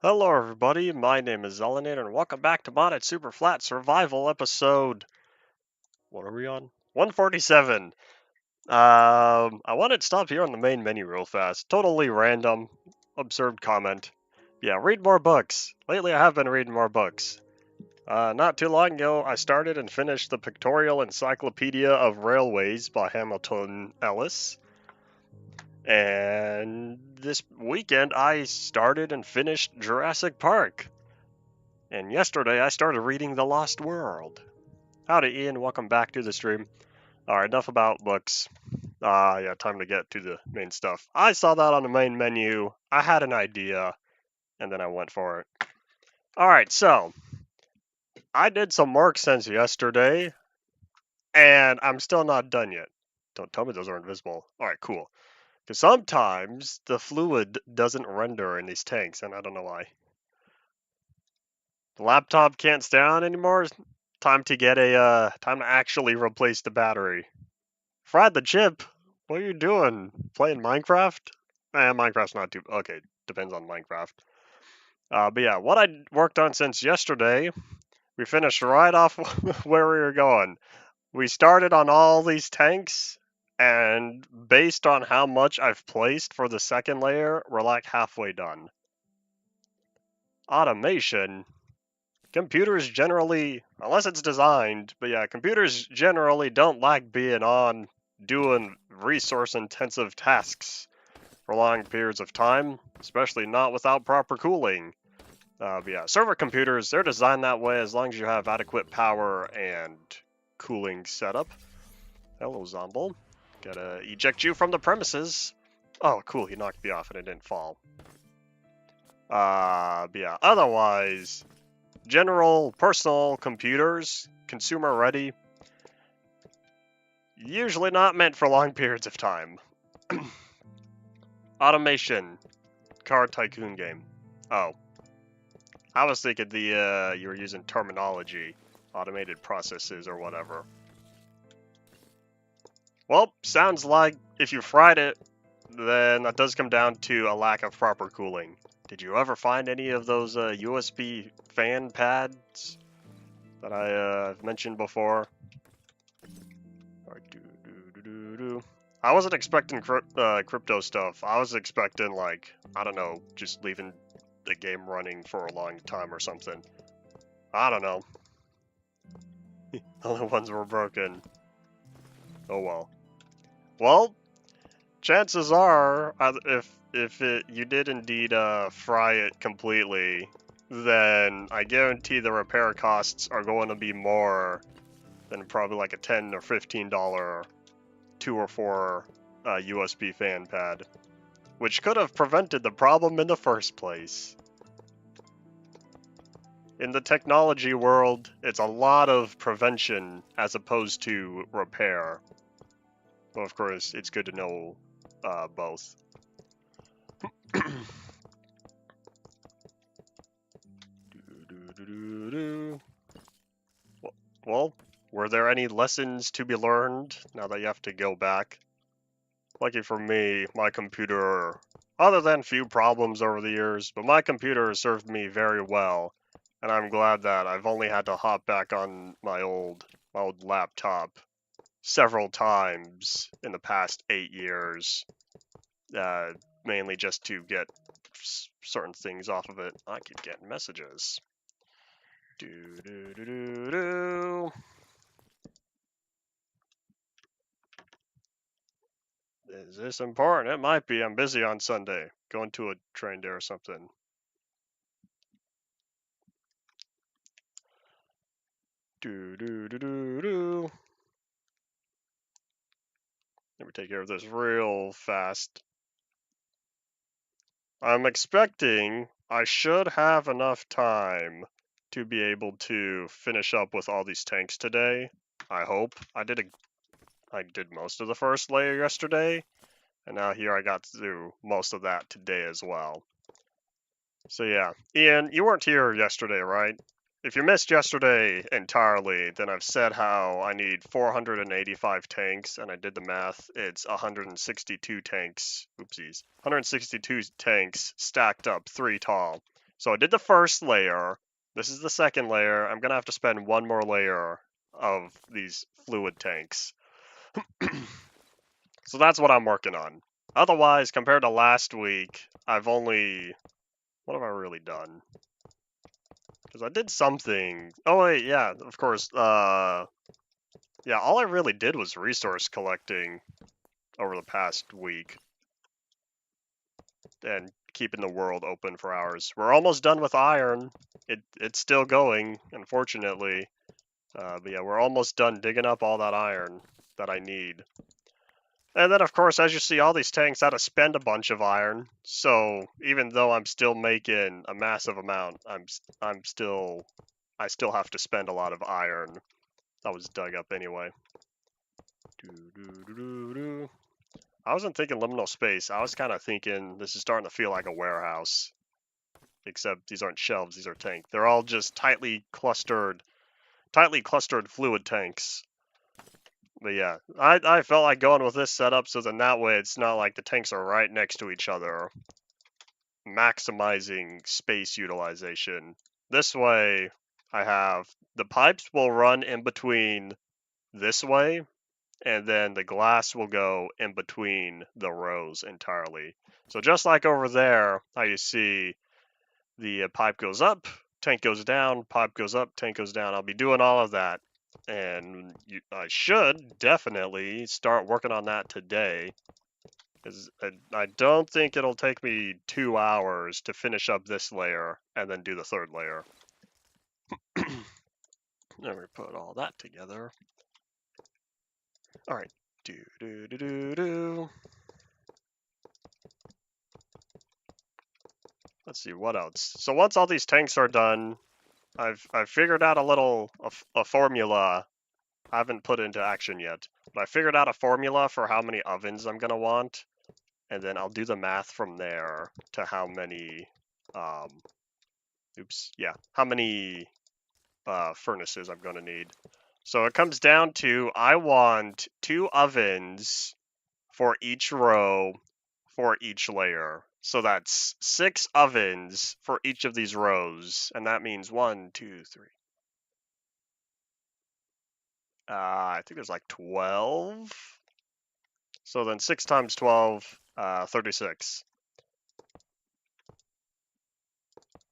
Hello everybody, my name is Zelinator and welcome back to Modded Superflat Survival episode... What are we on? 147. I wanted to stop here on the main menu real fast. Totally random, observed comment. Yeah, read more books. Lately I have been reading more books. Not too long ago, I started and finished the Pictorial Encyclopedia of Railways by Hamilton Ellis. And this weekend I started and finished Jurassic Park. And yesterday I started reading The Lost World. Howdy Ian, welcome back to the stream. Alright, enough about books. Yeah, time to get to the main stuff. I saw that on the main menu, I had an idea, and then I went for it. Alright, so, I did some work since yesterday, and I'm still not done yet. Don't tell me those are invisible. Alright, cool. Because sometimes the fluid doesn't render in these tanks, and I don't know why. The laptop can't stay on anymore. Time to get time to actually replace the battery. Fried the chip. What are you doing? Playing Minecraft? Minecraft's not too okay. Depends on Minecraft. But yeah, what I worked on since yesterday, we finished right off where we were going. We started on all these tanks, and based on how much I've placed for the second layer, we're like halfway done. Automation. Computers generally, unless it's designed, but yeah, computers generally don't like being on doing resource intensive tasks for long periods of time, especially not without proper cooling. But yeah, server computers, they're designed that way as long as you have adequate power and cooling setup. Hello, Zomble. Gotta eject you from the premises. Oh, cool, he knocked me off and it didn't fall. But yeah, otherwise, general personal computers, consumer ready, usually not meant for long periods of time. Automation, car tycoon game. Oh, I was thinking you were using terminology, automated processes or whatever. Well, sounds like if you fried it, then that does come down to a lack of proper cooling. Did you ever find any of those USB fan pads that I've mentioned before? I wasn't expecting crypto stuff. I was expecting, like, I don't know, just leaving the game running for a long time or something. I don't know. The only ones were broken. Oh well. Well, chances are, if you did indeed fry it completely, then I guarantee the repair costs are going to be more than probably like a $10 or $15 2 or 4 USB fan pad, which could have prevented the problem in the first place. In the technology world, it's a lot of prevention as opposed to repair. Well, of course, it's good to know both. Well, were there any lessons to be learned now that you have to go back? Lucky for me, my computer, other than few problems over the years, but my computer has served me very well, and I'm glad that I've only had to hop back on my old laptop several times in the past 8 years, mainly just to get certain things off of it. I keep getting messages. Is this important? It might be. I'm busy on Sunday. Going to a train day or something. Let me take care of this real fast. I'm expecting I should have enough time to be able to finish up with all these tanks today. I hope. I did most of the first layer yesterday, and now here I got through most of that today as well. So yeah, Ian, you weren't here yesterday, right? If you missed yesterday entirely, then I've said how I need 485 tanks, and I did the math. It's 162 tanks. Oopsies. 162 tanks stacked up 3 tall. So I did the first layer. This is the second layer. I'm gonna have to spend one more layer of these fluid tanks. So that's what I'm working on. Otherwise, compared to last week, I've only... What have I really done? Because I did something... Oh wait, yeah, of course. Yeah, all I really did was resource collecting over the past week. And keeping the world open for hours. We're almost done with iron. It's still going, unfortunately. But yeah, we're almost done digging up all that iron that I need. And then, of course, as you see, all these tanks had to spend a bunch of iron. So even though I'm still making a massive amount, I still have to spend a lot of iron that was dug up anyway. I wasn't thinking liminal space. I was kind of thinking this is starting to feel like a warehouse. Except these aren't shelves, these are tanks. They're all just tightly clustered fluid tanks. But yeah, I felt like going with this setup so then that way it's not like the tanks are right next to each other, maximizing space utilization. This way, I have the pipes will run in between this way, and then the glass will go in between the rows entirely. So just like over there, how you see the pipe goes up, tank goes down, pipe goes up, tank goes down. I'll be doing all of that. And I should definitely start working on that today. Because I don't think it'll take me 2 hours to finish up this layer and then do the third layer. Let me put all that together. Alright. Let's see, what else? So once all these tanks are done, I've figured out a formula I haven't put into action yet, but I figured out a formula for how many ovens I'm gonna want, and then I'll do the math from there to how many, how many furnaces I'm gonna need. So it comes down to I want 2 ovens for each row for each layer. So that's 6 ovens for each of these rows, and that means 1, 2, 3. I think there's like 12. So then 6 times 12, 36.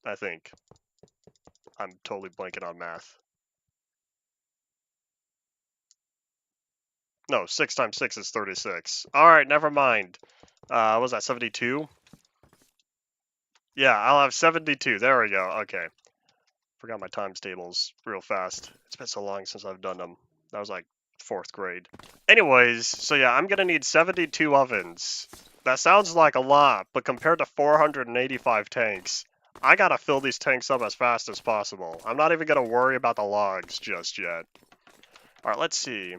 I think. I'm totally blanking on math. No, 6 times 6 is 36. Alright, never mind. What was that, 72? Yeah, I'll have 72. There we go. Okay. Forgot my times tables real fast. It's been so long since I've done them. That was like 4th grade. Anyways, so yeah, I'm gonna need 72 ovens. That sounds like a lot, but compared to 485 tanks, I gotta fill these tanks up as fast as possible. I'm not even gonna worry about the logs just yet. Alright, let's see.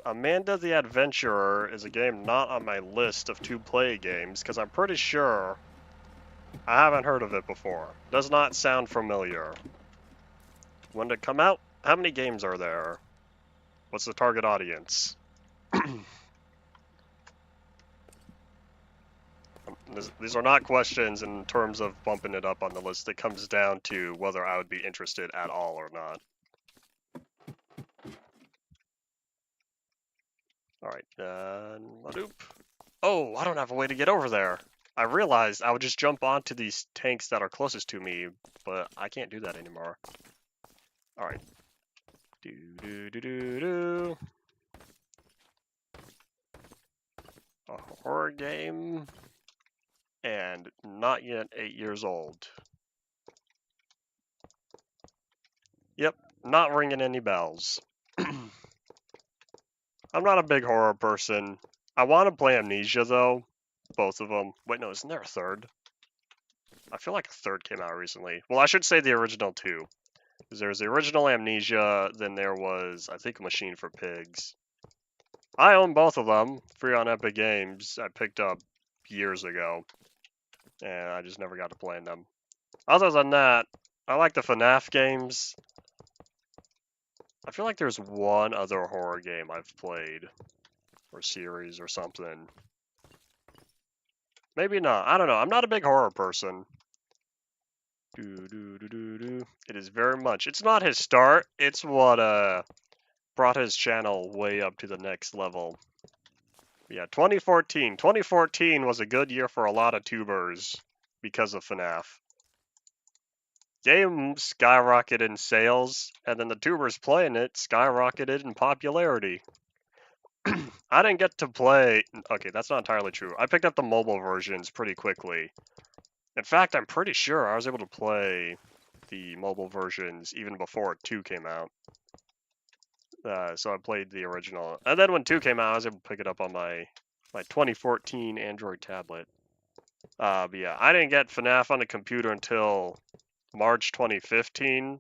Amanda the Adventurer is a game not on my list of to-play games, because I'm pretty sure I haven't heard of it before. Does not sound familiar. When did it come out? How many games are there? What's the target audience? These are not questions in terms of bumping it up on the list. It comes down to whether I would be interested at all or not. Alright, oh, I don't have a way to get over there. I realized I would just jump onto these tanks that are closest to me, but I can't do that anymore. Alright. A horror game, and not yet 8 years old. Yep, not ringing any bells. I'm not a big horror person. I want to play Amnesia, though. Both of them. Wait, no, isn't there a third? I feel like a third came out recently. Well, I should say the original two. Because there was the original Amnesia, then there was, I think, Machine for Pigs. I own both of them, free on Epic Games. I picked up years ago. And I just never got to playing them. Other than that, I like the FNAF games. I feel like there's one other horror game I've played. Or series or something. Maybe not. I don't know. I'm not a big horror person. It is very much. It's not his start. It's what brought his channel way up to the next level. Yeah, 2014. 2014 was a good year for a lot of tubers because of FNAF. Game skyrocketed in sales, and then the tubers playing it skyrocketed in popularity. I didn't get to play. Okay, that's not entirely true. I picked up the mobile versions pretty quickly. In fact, I'm pretty sure I was able to play the mobile versions even before 2 came out. So I played the original. And then when 2 came out, I was able to pick it up on my 2014 Android tablet. But yeah, I didn't get FNAF on the computer until March 2015.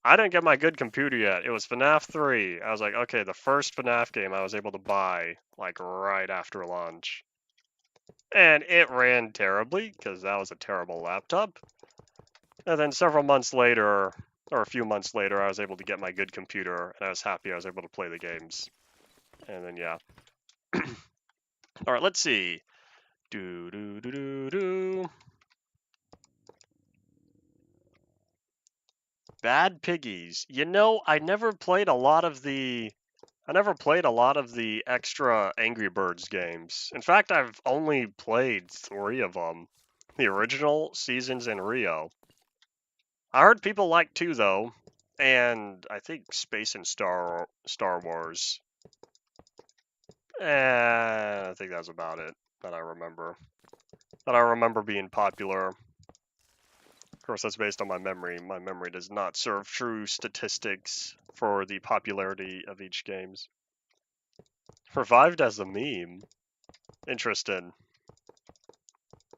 I didn't get my good computer yet. It was FNAF 3. I was like, okay, the first FNAF game I was able to buy, like, right after launch. And it ran terribly, because that was a terrible laptop. And then several months later, or a few months later, I was able to get my good computer, and I was happy I was able to play the games. And then, yeah. Alright, let's see. Bad Piggies. You know, I never played a lot of the extra Angry Birds games. In fact, I've only played 3 of them. The original, Seasons, and Rio. I heard people like 2 though, and I think Space and Star Wars. I think that's about it that I remember. That I remember being popular. Of course, that's based on my memory. My memory does not serve true statistics for the popularity of each games. Revived as a meme. Interesting.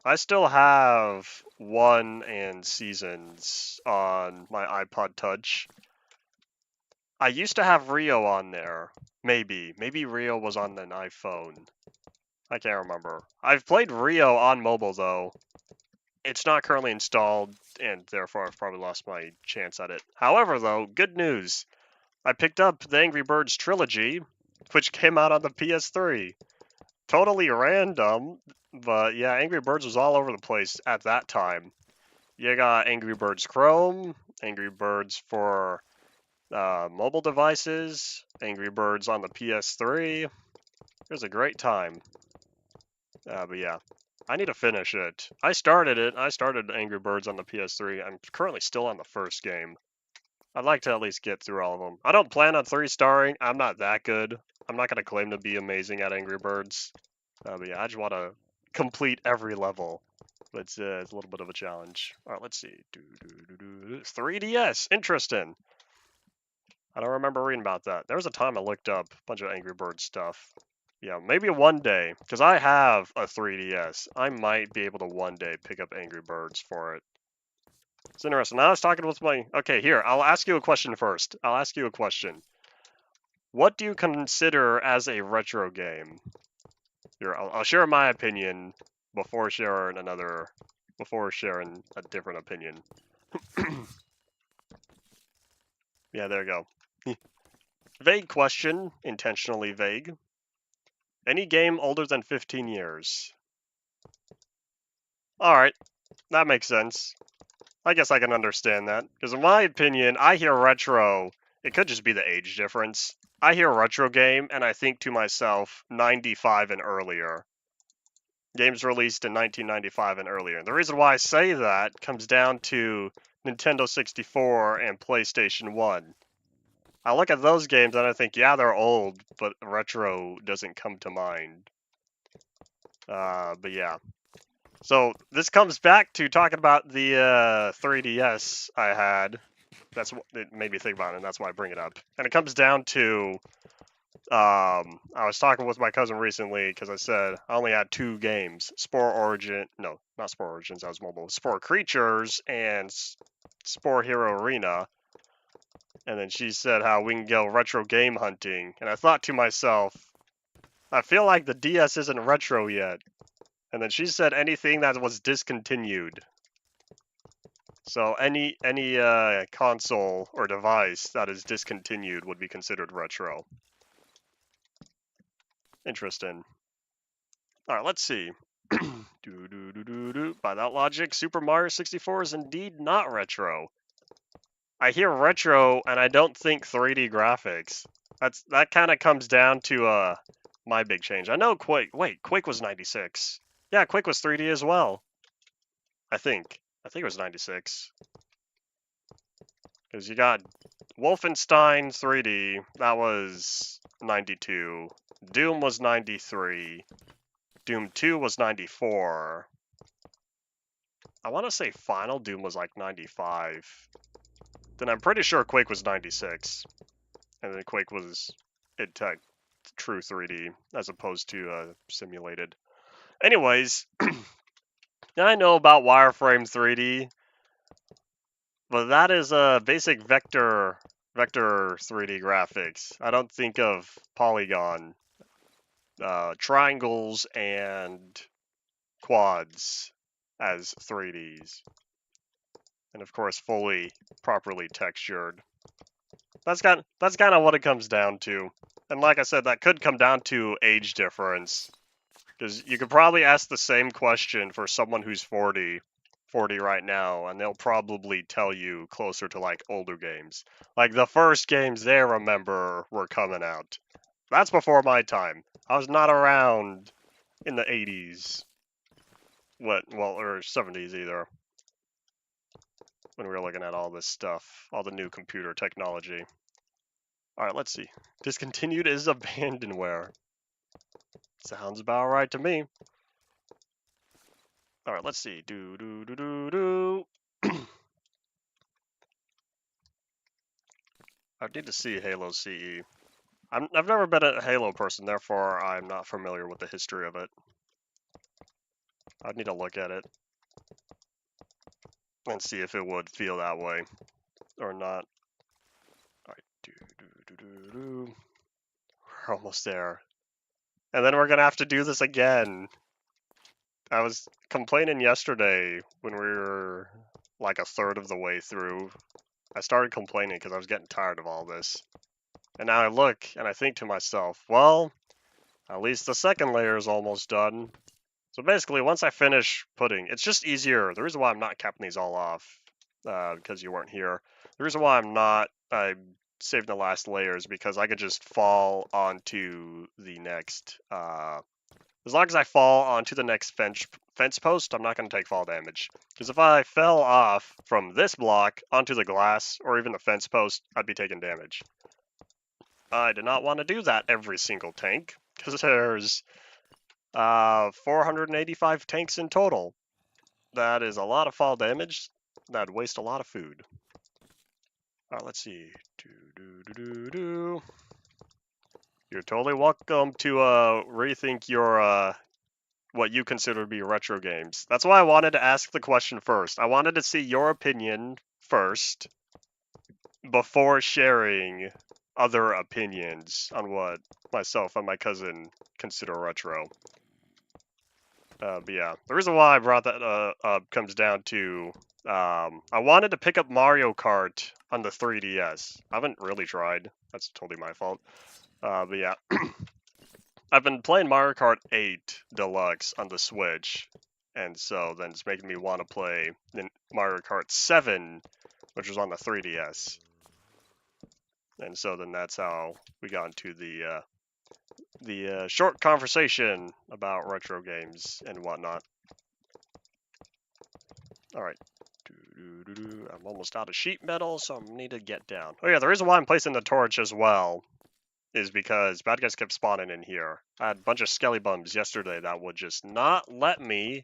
I still have 1 and Seasons on my iPod Touch. I used to have Rio on there. Maybe Rio was on an iPhone. I can't remember. I've played Rio on mobile though. It's not currently installed, and therefore I've probably lost my chance at it. However though, good news. I picked up the Angry Birds trilogy, which came out on the PS3. Totally random, but yeah, Angry Birds was all over the place at that time. You got Angry Birds Chrome, Angry Birds for mobile devices, Angry Birds on the PS3. It was a great time. But yeah, I need to finish it. I started Angry Birds on the PS3. I'm currently still on the first game. I'd like to at least get through all of them. I don't plan on 3-starring. I'm not that good. I'm not going to claim to be amazing at Angry Birds. But yeah, I just want to complete every level. But it's a little bit of a challenge. Alright, let's see. 3DS! Interesting. I don't remember reading about that. There was a time I looked up a bunch of Angry Birds stuff. Yeah, maybe one day, because I have a 3DS. I might be able to one day pick up Angry Birds for it. It's interesting. Now I was talking with my... Okay, here, I'll ask you a question first. I'll ask you a question. What do you consider as a retro game? Here, I'll share my opinion before sharing a different opinion. Yeah, there you go. Vague question, intentionally vague. Any game older than 15 years. Alright, that makes sense. I guess I can understand that. Because in my opinion, I hear retro, it could just be the age difference. I hear retro game, and I think to myself, 95 and earlier. Games released in 1995 and earlier. And the reason why I say that comes down to Nintendo 64 and PlayStation 1. I look at those games and I think, yeah, they're old, but retro doesn't come to mind. But yeah. So this comes back to talking about the 3DS I had. That's what it made me think about it, and that's why I bring it up. And it comes down to, I was talking with my cousin recently because I said I only had 2 games: Spore Origins, that was mobile. Spore Creatures and Spore Hero Arena. And then she said how we can go retro game hunting. And I thought to myself, I feel like the DS isn't retro yet. And then she said anything that was discontinued. So any console or device that is discontinued would be considered retro. Interesting. Alright, let's see. By that logic, Super Mario 64 is indeed not retro. I hear retro, and I don't think 3D graphics. That kind of comes down to my big change. I know Quake. Wait, Quake was 96. Yeah, Quake was 3D as well. I think it was 96. Because you got Wolfenstein 3D. That was 92. Doom was 93. Doom 2 was 94. I want to say Final Doom was like 95. Then I'm pretty sure Quake was 96. And then Quake was in tech true 3D as opposed to simulated. Anyways, I know about wireframe 3D, but that is a basic vector 3D graphics. I don't think of polygon, triangles, and quads as 3Ds. And of course, fully properly textured. That's kind of what it comes down to. And like I said, that could come down to age difference. Because you could probably ask the same question for someone who's 40 right now, and they'll probably tell you closer to like older games. Like the first games they remember were coming out. That's before my time. I was not around in the 80s. Or 70s either. When we were looking at all this stuff, all the new computer technology. Alright, let's see. Discontinued is abandonware. Sounds about right to me. Alright, let's see. I need to see Halo CE. I've never been a Halo person, therefore I'm not familiar with the history of it. I'd need to look at it and see if it would feel that way or not. Alright, we're almost there. And then we're gonna have to do this again. I was complaining yesterday when we were like a third of the way through. I started complaining because I was getting tired of all this. And now I look and I think to myself, well, at least the second layer is almost done. So basically, once I finish putting, it's just easier. The reason why I'm not capping these all off, because you weren't here. The reason why I saved the last layer is because I could just fall onto the next, as long as I fall onto the next fence post, I'm not going to take fall damage. Because if I fell off from this block onto the glass, or even the fence post, I'd be taking damage. I did not want to do that every single tank, because there's 485 tanks in total. That is a lot of fall damage. That'd waste a lot of food. Alright, let's see. You're totally welcome to rethink your what you consider to be retro games. That's why I wanted to ask the question first. I wanted to see your opinion first before sharing other opinions on what myself and my cousin consider retro. But yeah, the reason why I brought that up comes down to I wanted to pick up Mario Kart on the 3DS. I haven't really tried. That's totally my fault. But yeah, I've been playing Mario Kart 8 Deluxe on the Switch, and so then it's making me want to play Mario Kart 7, which was on the 3DS. And so then that's how we got into the short conversation about retro games and whatnot. Alright. I'm almost out of sheet metal, so I need to get down. Oh yeah, the reason why I'm placing the torch as well is because bad guys kept spawning in here. I had a bunch of skelly bums yesterday that would just not let me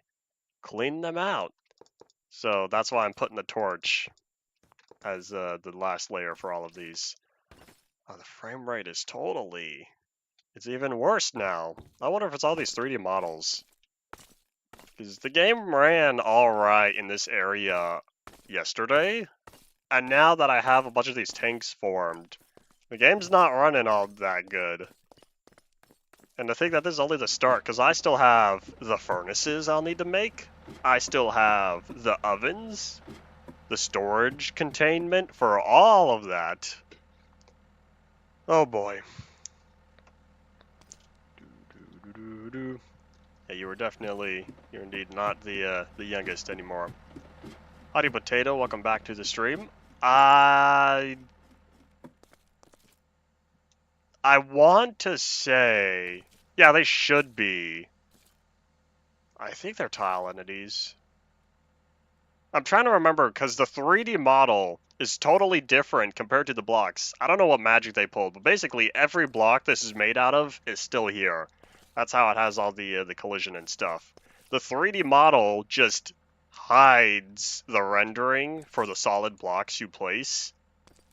clean them out. So that's why I'm putting the torch as the last layer for all of these. Oh, the frame rate is totally... It's even worse now. I wonder if it's all these 3D models. Because the game ran alright in this area yesterday, and now that I have a bunch of these tanks formed, the game's not running all that good. And to think that this is only the start, because I still have the furnaces I'll need to make, I still have the ovens, the storage containment for all of that. Oh boy. Yeah, you're indeed not the youngest anymore. Howdy Potato, welcome back to the stream. I want to say, yeah, they should be. I think they're tile entities. I'm trying to remember, because the 3D model is totally different compared to the blocks. I don't know what magic they pulled, but basically every block this is made out of is still here. That's how it has all the collision and stuff. The 3D model just hides the rendering for the solid blocks you place,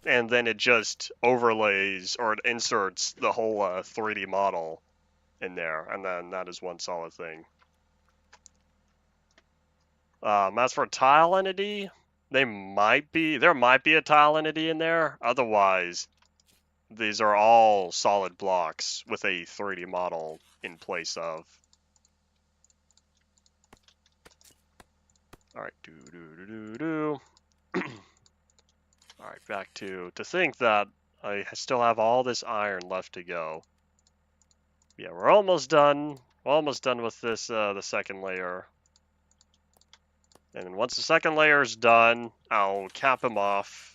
and then it just overlays or it inserts the whole 3D model in there, and then that is one solid thing. As for tile entity, there might be a tile entity in there. Otherwise, these are all solid blocks with a 3D model in place of. All right, All right, back to think that I still have all this iron left to go. Yeah, we're almost done. We're almost done with this the second layer. And then once the second layer is done, I'll cap him off.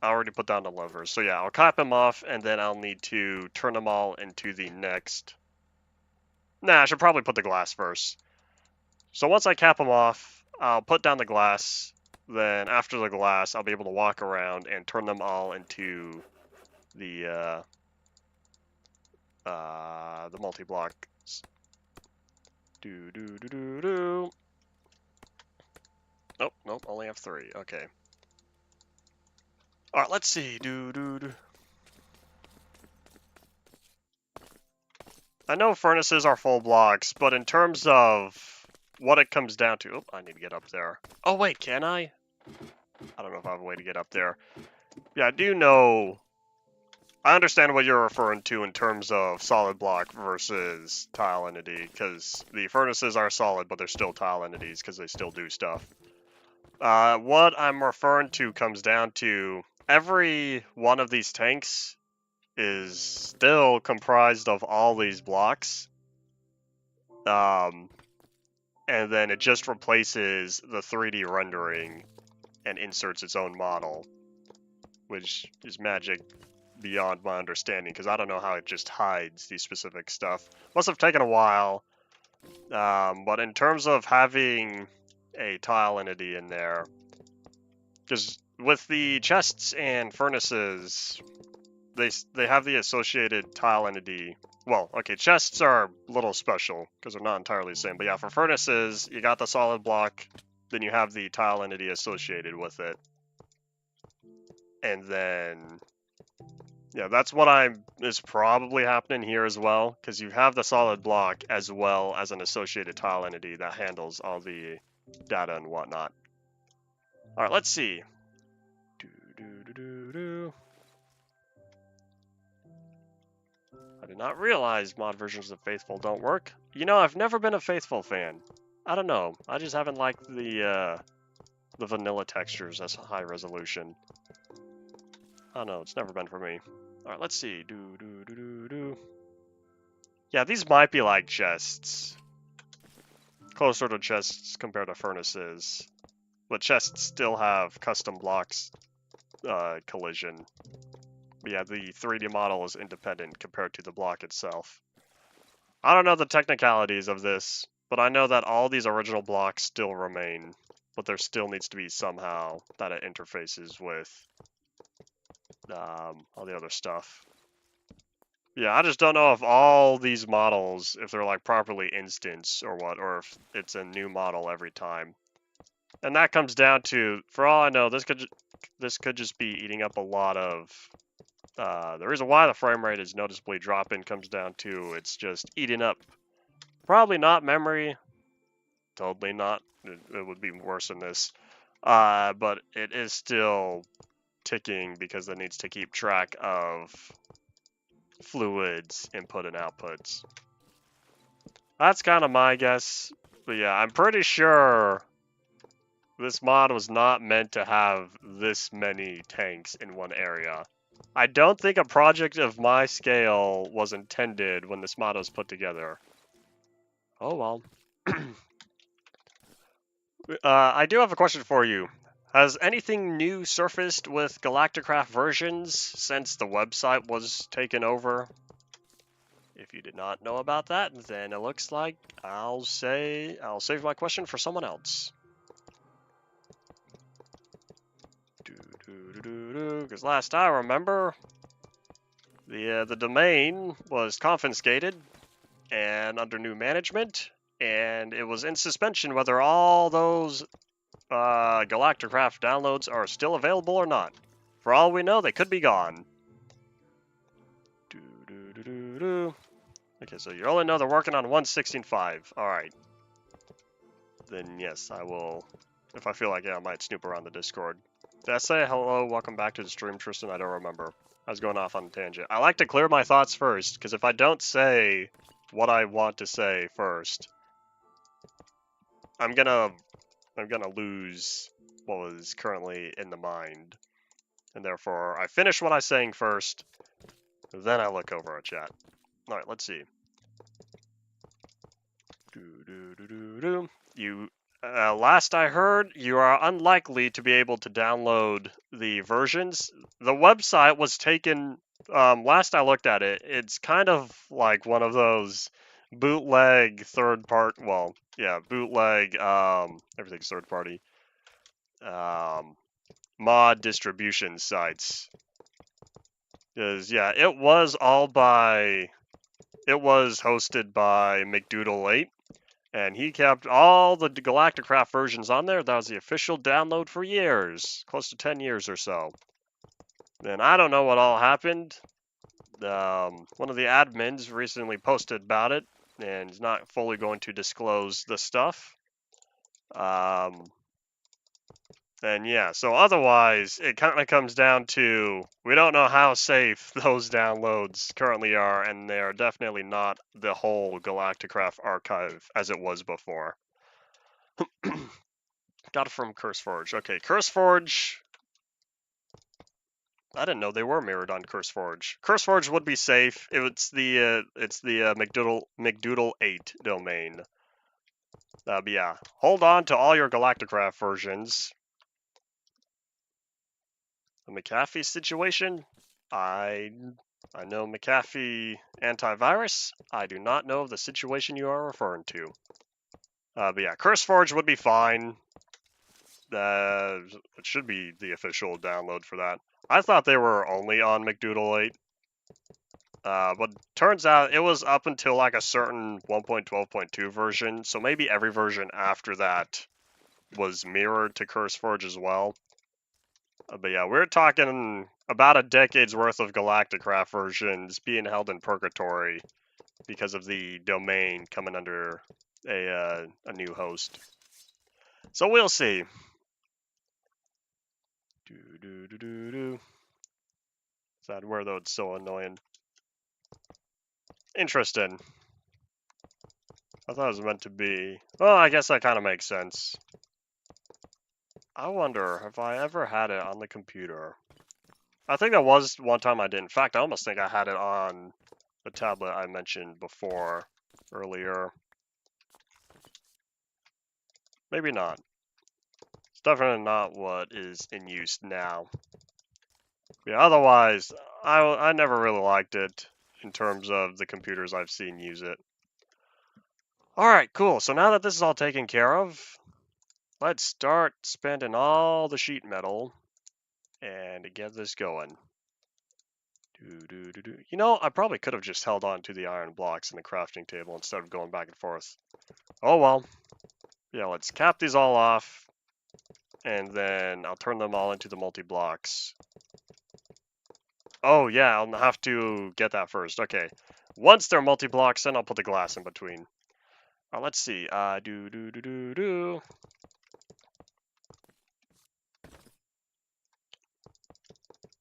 I already put down the levers. So yeah, I'll cap him off, and then I'll need to turn them all into the next... Nah, I should probably put the glass first. So once I cap them off, I'll put down the glass. Then after the glass, I'll be able to walk around and turn them all into the multi-blocks. Nope, only have 3. Okay. All right, let's see. I know furnaces are full blocks, but in terms of what it comes down to... Oh, I need to get up there. Oh, wait, can I? I don't know if I have a way to get up there. Yeah, I do know... I understand what you're referring to in terms of solid block versus tile entity, because the furnaces are solid, but they're still tile entities because they still do stuff. What I'm referring to comes down to every one of these tanks is still comprised of all these blocks. And then it just replaces the 3D rendering and inserts its own model, which is magic beyond my understanding, because I don't know how it just hides the specific stuff. Must have taken a while, but in terms of having a tile entity in there, because with the chests and furnaces, they have the associated tile entity. Well, okay, chests are a little special because they're not entirely the same. But yeah, for furnaces, you got the solid block, then you have the tile entity associated with it. And then, yeah, that's what is probably happening here as well, because you have the solid block as well as an associated tile entity that handles all the data and whatnot. All right, let's see. I did not realize mod versions of Faithful don't work. You know, I've never been a Faithful fan. I don't know. I just haven't liked the vanilla textures as high resolution. I don't know. It's never been for me. All right, let's see. Yeah, these might be like chests. Closer to chests compared to furnaces. But chests still have custom blocks collision. But yeah, the 3D model is independent compared to the block itself. I don't know the technicalities of this, but I know that all these original blocks still remain, but there still needs to be somehow that it interfaces with all the other stuff. Yeah, I just don't know if all these models, if they're like properly instanced or what, or if it's a new model every time. And that comes down to, for all I know, this could just be eating up a lot of... the reason why the frame rate is noticeably dropping comes down to it's just eating up. Probably not memory. Totally not. It would be worse than this. But it is still ticking because it needs to keep track of fluids, input and outputs. That's kind of my guess. But yeah, I'm pretty sure this mod was not meant to have this many tanks in one area. I don't think a project of my scale was intended when this mod was put together. Oh well. I do have a question for you. Has anything new surfaced with Galacticraft versions since the website was taken over? If you did not know about that, then it looks like I'll save my question for someone else. Because last I remember, the domain was confiscated and under new management, and it was in suspension whether all those Galacticraft downloads are still available or not. For all we know, they could be gone. Okay, so you only know they're working on 1.16.5. Alright. Then yes, I will. If I feel like it, I might snoop around the Discord. Did I say hello, welcome back to the stream, Tristan? I don't remember. I was going off on a tangent. I like to clear my thoughts first, because if I don't say what I want to say first, I'm gonna lose what was currently in the mind. And therefore, I finish what I'm saying first, then I look over at chat. Alright, let's see. You, last I heard, you are unlikely to be able to download the versions. The website was taken, last I looked at it, it's kind of like one of those bootleg bootleg, everything's third party, mod distribution sites. Because, yeah, it was hosted by McDoodle8, and he kept all the Galacticraft versions on there. That was the official download for years, close to 10 years or so. Then I don't know what all happened. One of the admins recently posted about it, and is not fully going to disclose the stuff. And yeah, so otherwise, it kind of comes down to we don't know how safe those downloads currently are, and they are definitely not the whole Galacticraft archive as it was before. Got it from CurseForge. Okay, CurseForge. I didn't know they were mirrored on CurseForge. CurseForge would be safe. It's the McDoodle8 domain. But yeah, hold on to all your Galacticraft versions. The McAfee situation, I know McAfee antivirus. I do not know the situation you are referring to. But yeah, CurseForge would be fine. It should be the official download for that. I thought they were only on McDoodle8. But turns out it was up until like a certain 1.12.2 version, so maybe every version after that was mirrored to CurseForge as well. But yeah, we're talking about a decade's worth of Galacticraft versions being held in purgatory because of the domain coming under a new host. So we'll see. Sad word though, it's so annoying. Interesting. I thought it was meant to be. Well, I guess that kind of makes sense. I wonder if I ever had it on the computer. I think there was one time I did. In fact, I almost think I had it on the tablet I mentioned before, earlier. Maybe not. It's definitely not what is in use now. Yeah, otherwise, I never really liked it in terms of the computers I've seen use it. Alright, cool. So now that this is all taken care of, let's start spending all the sheet metal and get this going. You know, I probably could have just held on to the iron blocks in the crafting table instead of going back and forth. Oh well. Yeah, let's cap these all off, and then I'll turn them all into the multi-blocks. Oh yeah, I'll have to get that first. Okay. Once they're multi-blocks, then I'll put the glass in between. Let's see.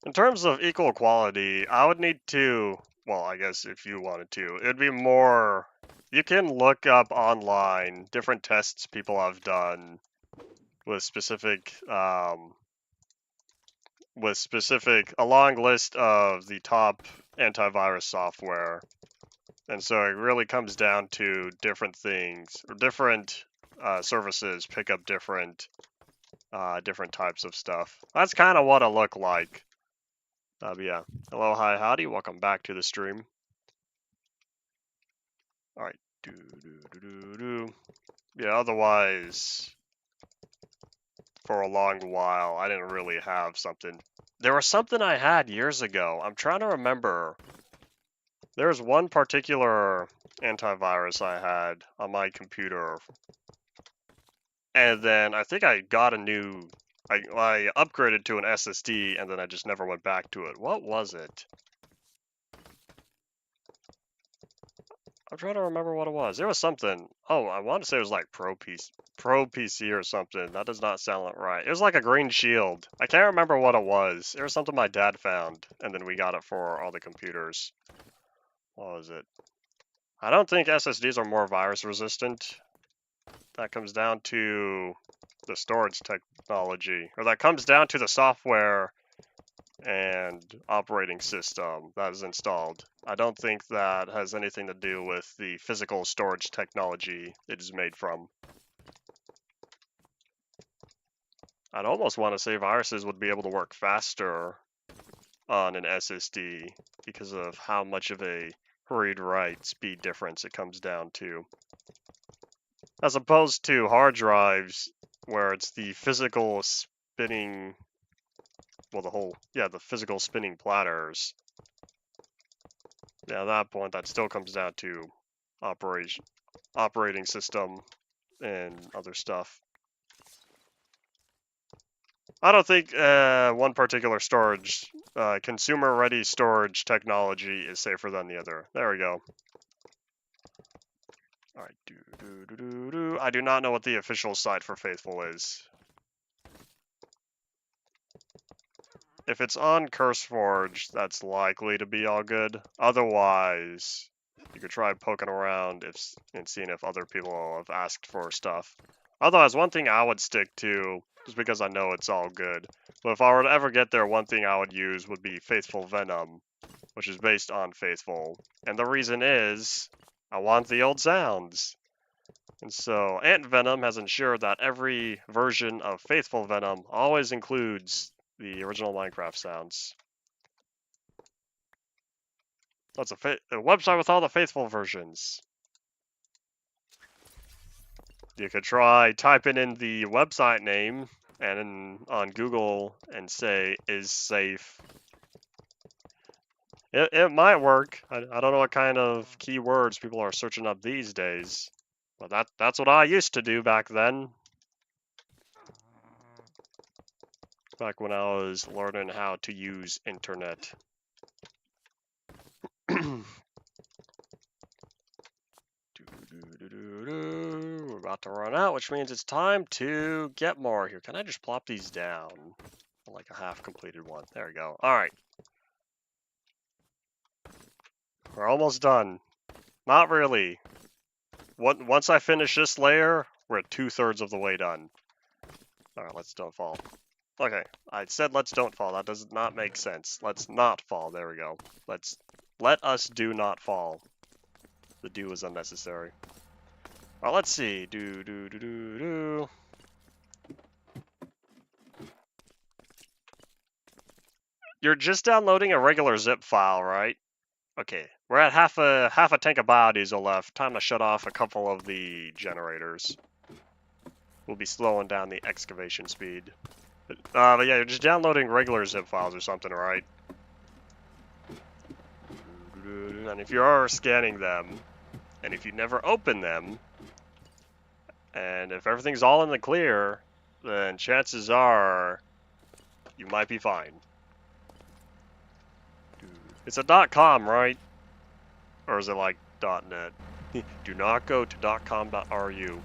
In terms of equal quality, I would need to, well, I guess if you wanted to, it'd be more, you can look up online different tests people have done with specific, a long list of the top antivirus software. And so it really comes down to different things, or different services pick up different types of stuff. That's kind of what it looked like. But yeah, hello, hi, howdy, welcome back to the stream. All right, yeah. Otherwise, for a long while, I didn't really have something. There was something I had years ago. I'm trying to remember. There's one particular antivirus I had on my computer, and then I think I got a new. I upgraded to an SSD, and then I just never went back to it. What was it? I'm trying to remember what it was. There was something. Oh, I want to say it was like Pro PC or something. That does not sound right. It was like a green shield. I can't remember what it was. It was something my dad found, and then we got it for all the computers. What was it? I don't think SSDs are more virus resistant. That comes down to the storage technology, or that comes down to the software and operating system that is installed. I don't think that has anything to do with the physical storage technology it is made from. I'd almost want to say viruses would be able to work faster on an SSD because of how much of a read-write speed difference it comes down to. As opposed to hard drives, where it's the physical spinning, well, the physical spinning platters. Yeah, at that point, that still comes down to operating system and other stuff. I don't think one particular storage, consumer-ready storage technology is safer than the other. There we go. All right, I do not know what the official site for Faithful is. If it's on CurseForge, that's likely to be all good. Otherwise, you could try poking around and seeing if other people have asked for stuff. Otherwise, one thing I would stick to, just because I know it's all good, but if I were to ever get there, one thing I would use would be Faithful Venom, which is based on Faithful. And the reason is, I want the old sounds. And so Ant Venom has ensured that every version of Faithful Venom always includes the original Minecraft sounds. That's a website with all the faithful versions. You could try typing in the website name and on Google and say is safe. It might work. I don't know what kind of keywords people are searching up these days, but that's what I used to do back then. Back when I was learning how to use internet. We're about to run out, which means it's time to get more here. Can I just plop these down? Like a half-completed one. There we go. All right. We're almost done. Not really. Once I finish this layer, we're at 2/3 of the way done. All right, let's don't fall. Okay, I said let's don't fall. That does not make sense. Let's not fall. There we go. Let us do not fall. The do is unnecessary. All right, let's see. You're just downloading a regular zip file, right? Okay, we're at half a tank of biodiesel left. Time to shut off a couple of the generators. We'll be slowing down the excavation speed. But yeah, you're just downloading regular zip files or something, right? And if you are scanning them, and if you never open them, and if everything's all in the clear, then chances are you might be fine. It's a .com, right? Or is it like .net? Do not go to .com.ru.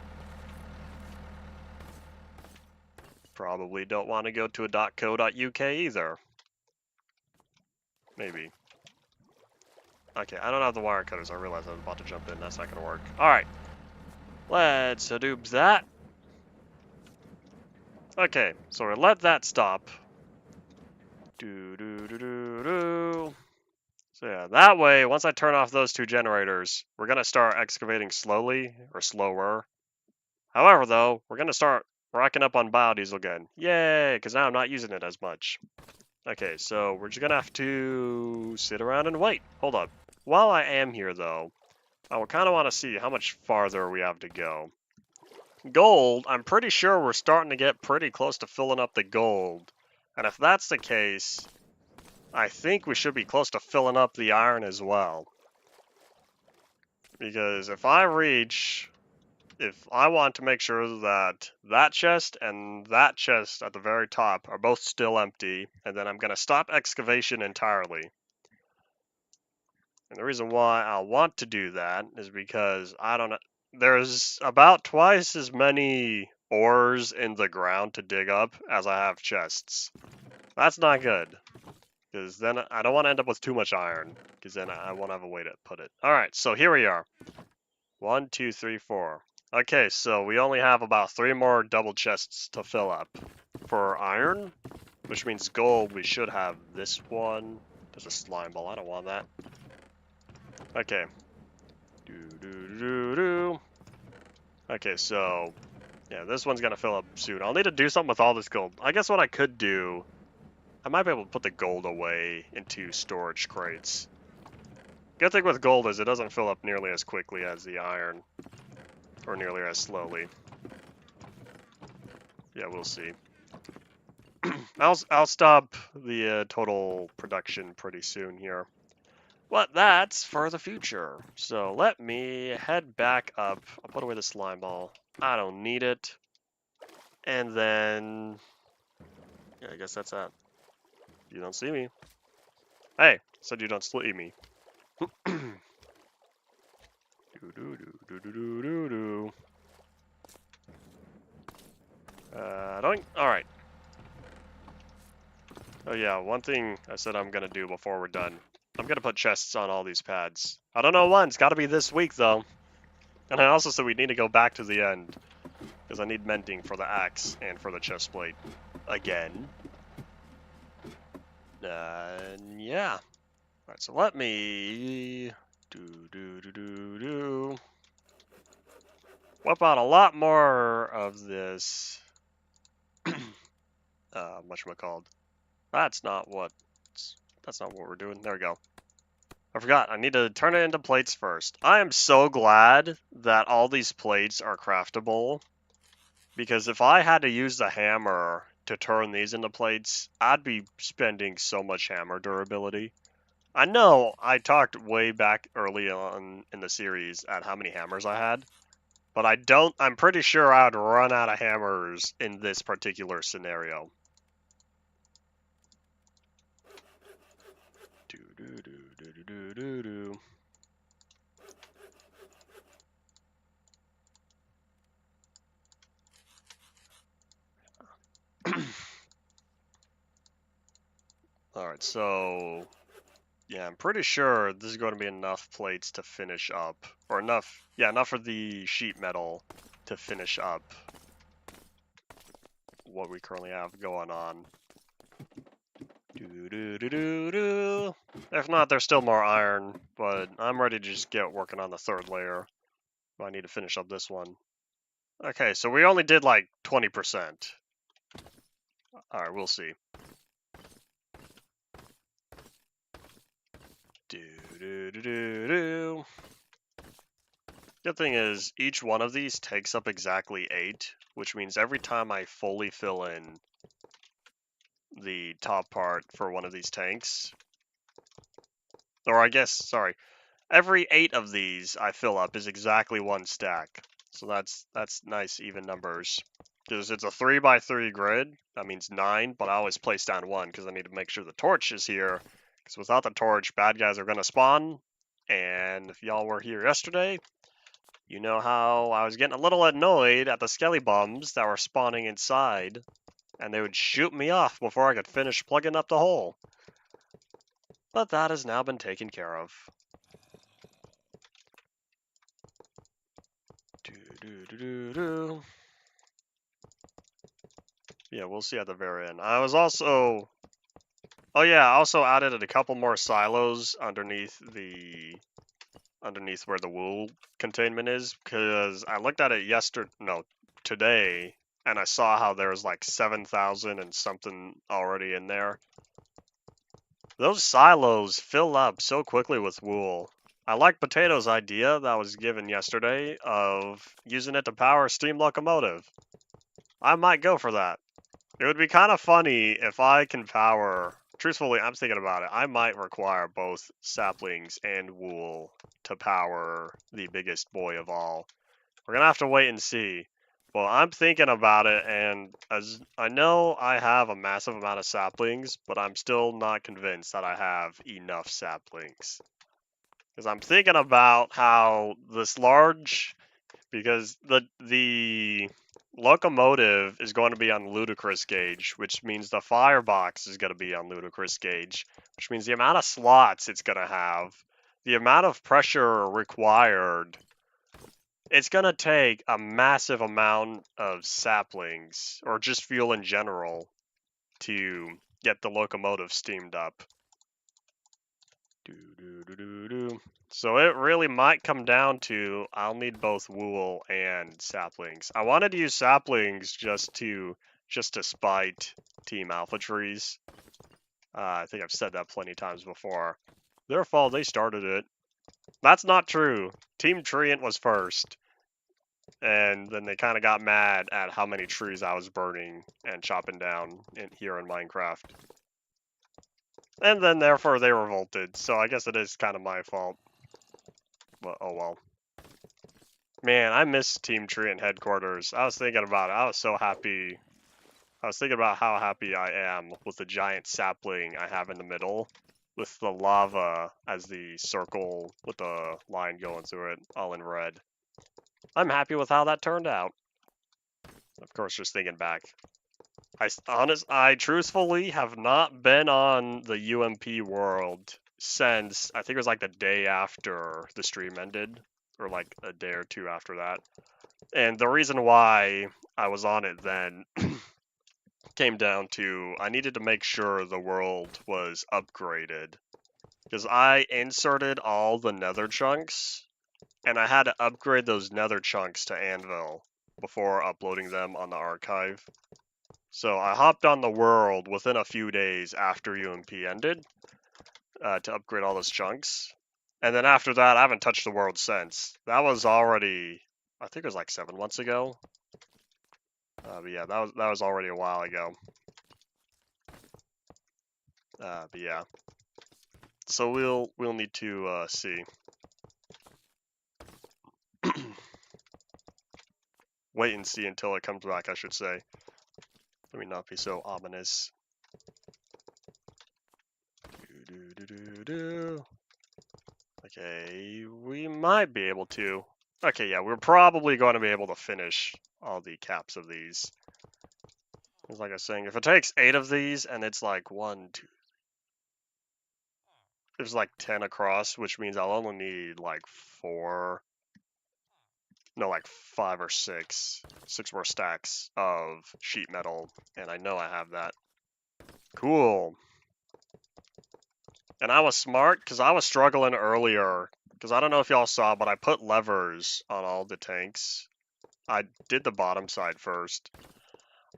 Probably don't want to go to a .co.uk either. Maybe. Okay, I don't have the wire cutters. I realize I was about to jump in. That's not going to work. Alright. Let's Hadoop that. Okay, so we let that stop. So yeah, that way, once I turn off those two generators, we're going to start excavating slowly, or slower. However, though, we're going to start racking up on biodiesel again. Yay, because now I'm not using it as much. Okay, so we're just going to have to sit around and wait. Hold up. While I am here, though, I will kind of want to see how much farther we have to go. Gold, I'm pretty sure we're starting to get pretty close to filling up the gold. And if that's the case, I think we should be close to filling up the iron as well. Because if I want to make sure that that chest and that chest at the very top are both still empty, and then I'm going to stop excavation entirely. And the reason why I want to do that is because there's about twice as many ores in the ground to dig up as I have chests. That's not good, because then I don't want to end up with too much iron, because then I won't have a way to put it. Alright, so here we are. 1, 2, 3, 4. Okay, so we only have about 3 more double chests to fill up. For iron, which means gold, we should have this one. There's a slime ball, I don't want that. Okay. Okay, so yeah, this one's gonna fill up soon. I'll need to do something with all this gold. I guess what I could do, I might be able to put the gold away into storage crates. Good thing with gold is it doesn't fill up nearly as quickly as the iron, or nearly as slowly. Yeah, we'll see. I'll stop the total production pretty soon here. But that's for the future. So let me head back up. I'll put away the slime ball. I don't need it. And then, yeah, I guess that's that. You don't see me. Hey, said you don't see me. Alright. Oh yeah, one thing I said I'm gonna do before we're done. I'm gonna put chests on all these pads. I don't know when, it's gotta be this week though. And I also said we need to go back to the end, because I need mending for the axe and for the chest plate. Again. Yeah. Alright, so let me whip out a lot more of this whatchamacalled. That's not what we're doing. There we go. I forgot, I need to turn it into plates first. I am so glad that all these plates are craftable, because if I had to use the hammer to turn these into plates, I'd be spending so much hammer durability. I know I talked way back early on in the series at how many hammers I had, but I'm pretty sure I'd run out of hammers in this particular scenario. Alright, so yeah, I'm pretty sure this is going to be enough plates to finish up, or enough for the sheet metal to finish up what we currently have going on. If not, there's still more iron, but I'm ready to just get working on the third layer. I need to finish up this one. Okay, so we only did like 20%. Alright, we'll see. Good thing is, each one of these takes up exactly 8, which means every time I fully fill in the top part for one of these tanks, or I guess, sorry, every 8 of these I fill up is exactly 1 stack. So that's nice even numbers. Because it's a 3x3 grid, that means 9, but I always place down 1 because I need to make sure the torch is here. Because without the torch, bad guys are going to spawn. And if y'all were here yesterday, you know how I was getting a little annoyed at the skelly bums that were spawning inside. And they would shoot me off before I could finish plugging up the hole. But that has now been taken care of. Yeah, we'll see at the very end. I was also... Oh yeah, I also added a couple more silos underneath where the wool containment is, because I looked at it today, and I saw how there was like 7,000 and something already in there. Those silos fill up so quickly with wool. I like Potato's idea that was given yesterday of using it to power a steam locomotive. I might go for that. It would be kind of funny if I can power... Truthfully, I'm thinking about it. I might require both saplings and wool to power the biggest boy of all. We're going to have to wait and see. Well, I'm thinking about it, and as I know I have a massive amount of saplings, but I'm still not convinced that I have enough saplings. Because I'm thinking about how this large... Because the locomotive is going to be on ludicrous gauge, which means the firebox is going to be on ludicrous gauge, which means the amount of slots it's going to have, the amount of pressure required, it's going to take a massive amount of saplings, or just fuel in general, to get the locomotive steamed up. So it really might come down to I'll need both wool and saplings. I wanted to use saplings just to spite Team Alpha Trees. I think I've said that plenty of times before. Their fault, they started it. That's not true. Team Treant was first. And then they kind of got mad at how many trees I was burning and chopping down here in Minecraft. And then therefore they revolted, so I guess it is kind of my fault. But oh well. Man, I miss Team Treant headquarters. I was thinking about it. I was so happy. I was thinking about how happy I am with the giant sapling I have in the middle, with the lava as the circle with the line going through it, all in red. I'm happy with how that turned out. Of course, just thinking back. I truthfully have not been on the UMP world since, I think it was like the day after the stream ended, or like a day or two after that. And the reason why I was on it then came down to I needed to make sure the world was upgraded. Because I inserted all the nether chunks, and I had to upgrade those nether chunks to anvil before uploading them on the archive. So I hopped on the world within a few days after UMP ended to upgrade all those chunks. And then after that, I haven't touched the world since. That was already, I think it was like 7 months ago. But yeah, that was already a while ago. But yeah. So we'll need to see. Wait and see until it comes back, I should say. Let me not be so ominous. Okay, we might be able to. Okay, yeah, we're probably going to be able to finish all the caps of these. Because like I was saying, if it takes 8 of these and it's like 1, 2, there's like 10 across, which means I'll only need like 4, no, like 5 or 6 more stacks of sheet metal, and I know I have that. Cool. And I was smart because I was struggling earlier, because I don't know if y'all saw, but I put levers on all the tanks. I did the bottom side first.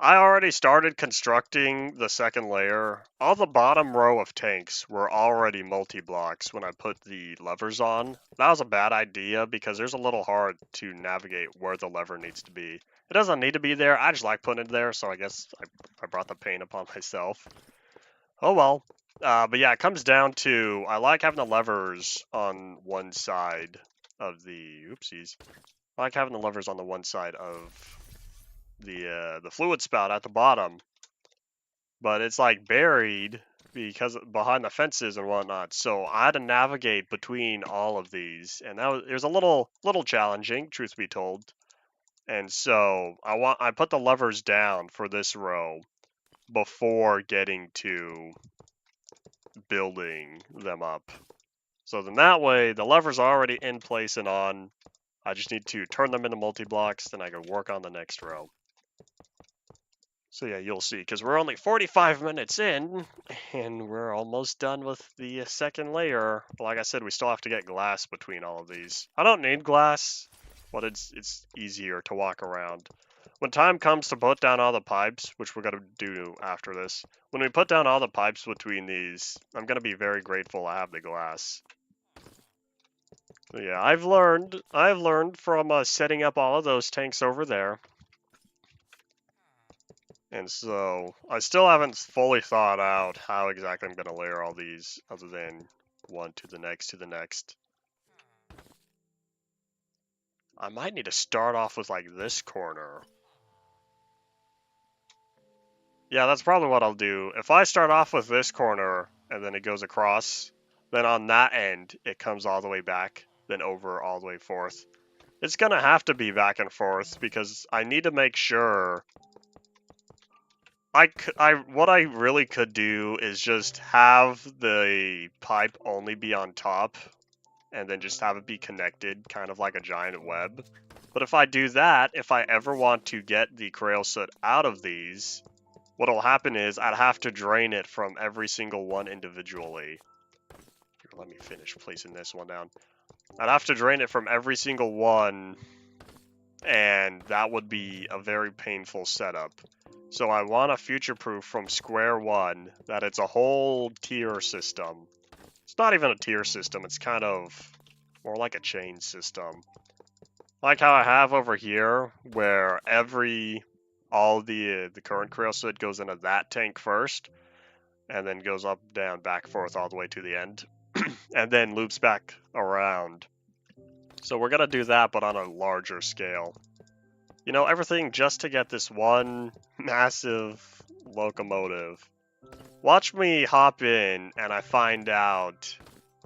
I already started constructing the second layer. All the bottom row of tanks were already multi-blocks when I put the levers on. That was a bad idea because there's a little hard to navigate where the lever needs to be. It doesn't need to be there, I just like putting it there, so I guess I brought the pain upon myself. Oh well. But yeah, it comes down to, I like having the levers on one side of the, oopsies. I like having the levers on the one side of the fluid spout at the bottom, but it's like buried because behind the fences and whatnot. So I had to navigate between all of these, and it was a little challenging, truth be told. And so I put the levers down for this row before getting to building them up. So then that way the levers are already in place and on. I just need to turn them into multi-blocks, then I can work on the next row. So yeah, you'll see, because we're only 45 minutes in, and we're almost done with the second layer. Like I said, we still have to get glass between all of these. I don't need glass, but it's easier to walk around. When time comes to put down all the pipes, which we're going to do after this, when we put down all the pipes between these, I'm going to be very grateful I have the glass. So yeah, I've learned from setting up all of those tanks over there. And so I still haven't fully thought out how exactly I'm going to layer all these other than one to the next to the next. I might need to start off with like this corner. Yeah, that's probably what I'll do. If I start off with this corner and then it goes across, then on that end it comes all the way back, then over all the way forth. It's going to have to be back and forth because I need to make sure what I really could do is just have the pipe only be on top and then just have it be connected, kind of like a giant web. But if I do that, if I ever want to get the Creosote out of these, what'll happen is I'd have to drain it from every single one individually. Here, let me finish placing this one down. I'd have to drain it from every single one, and that would be a very painful setup. So I want to future-proof from square one that it's a whole tier system. It's not even a tier system, it's kind of more like a chain system. Like how I have over here, where all the current Creosote goes into that tank first, and then goes up, down, back, forth, all the way to the end, and then loops back around. So we're gonna do that, but on a larger scale. You know, everything just to get this one massive locomotive. Watch me hop in and I find out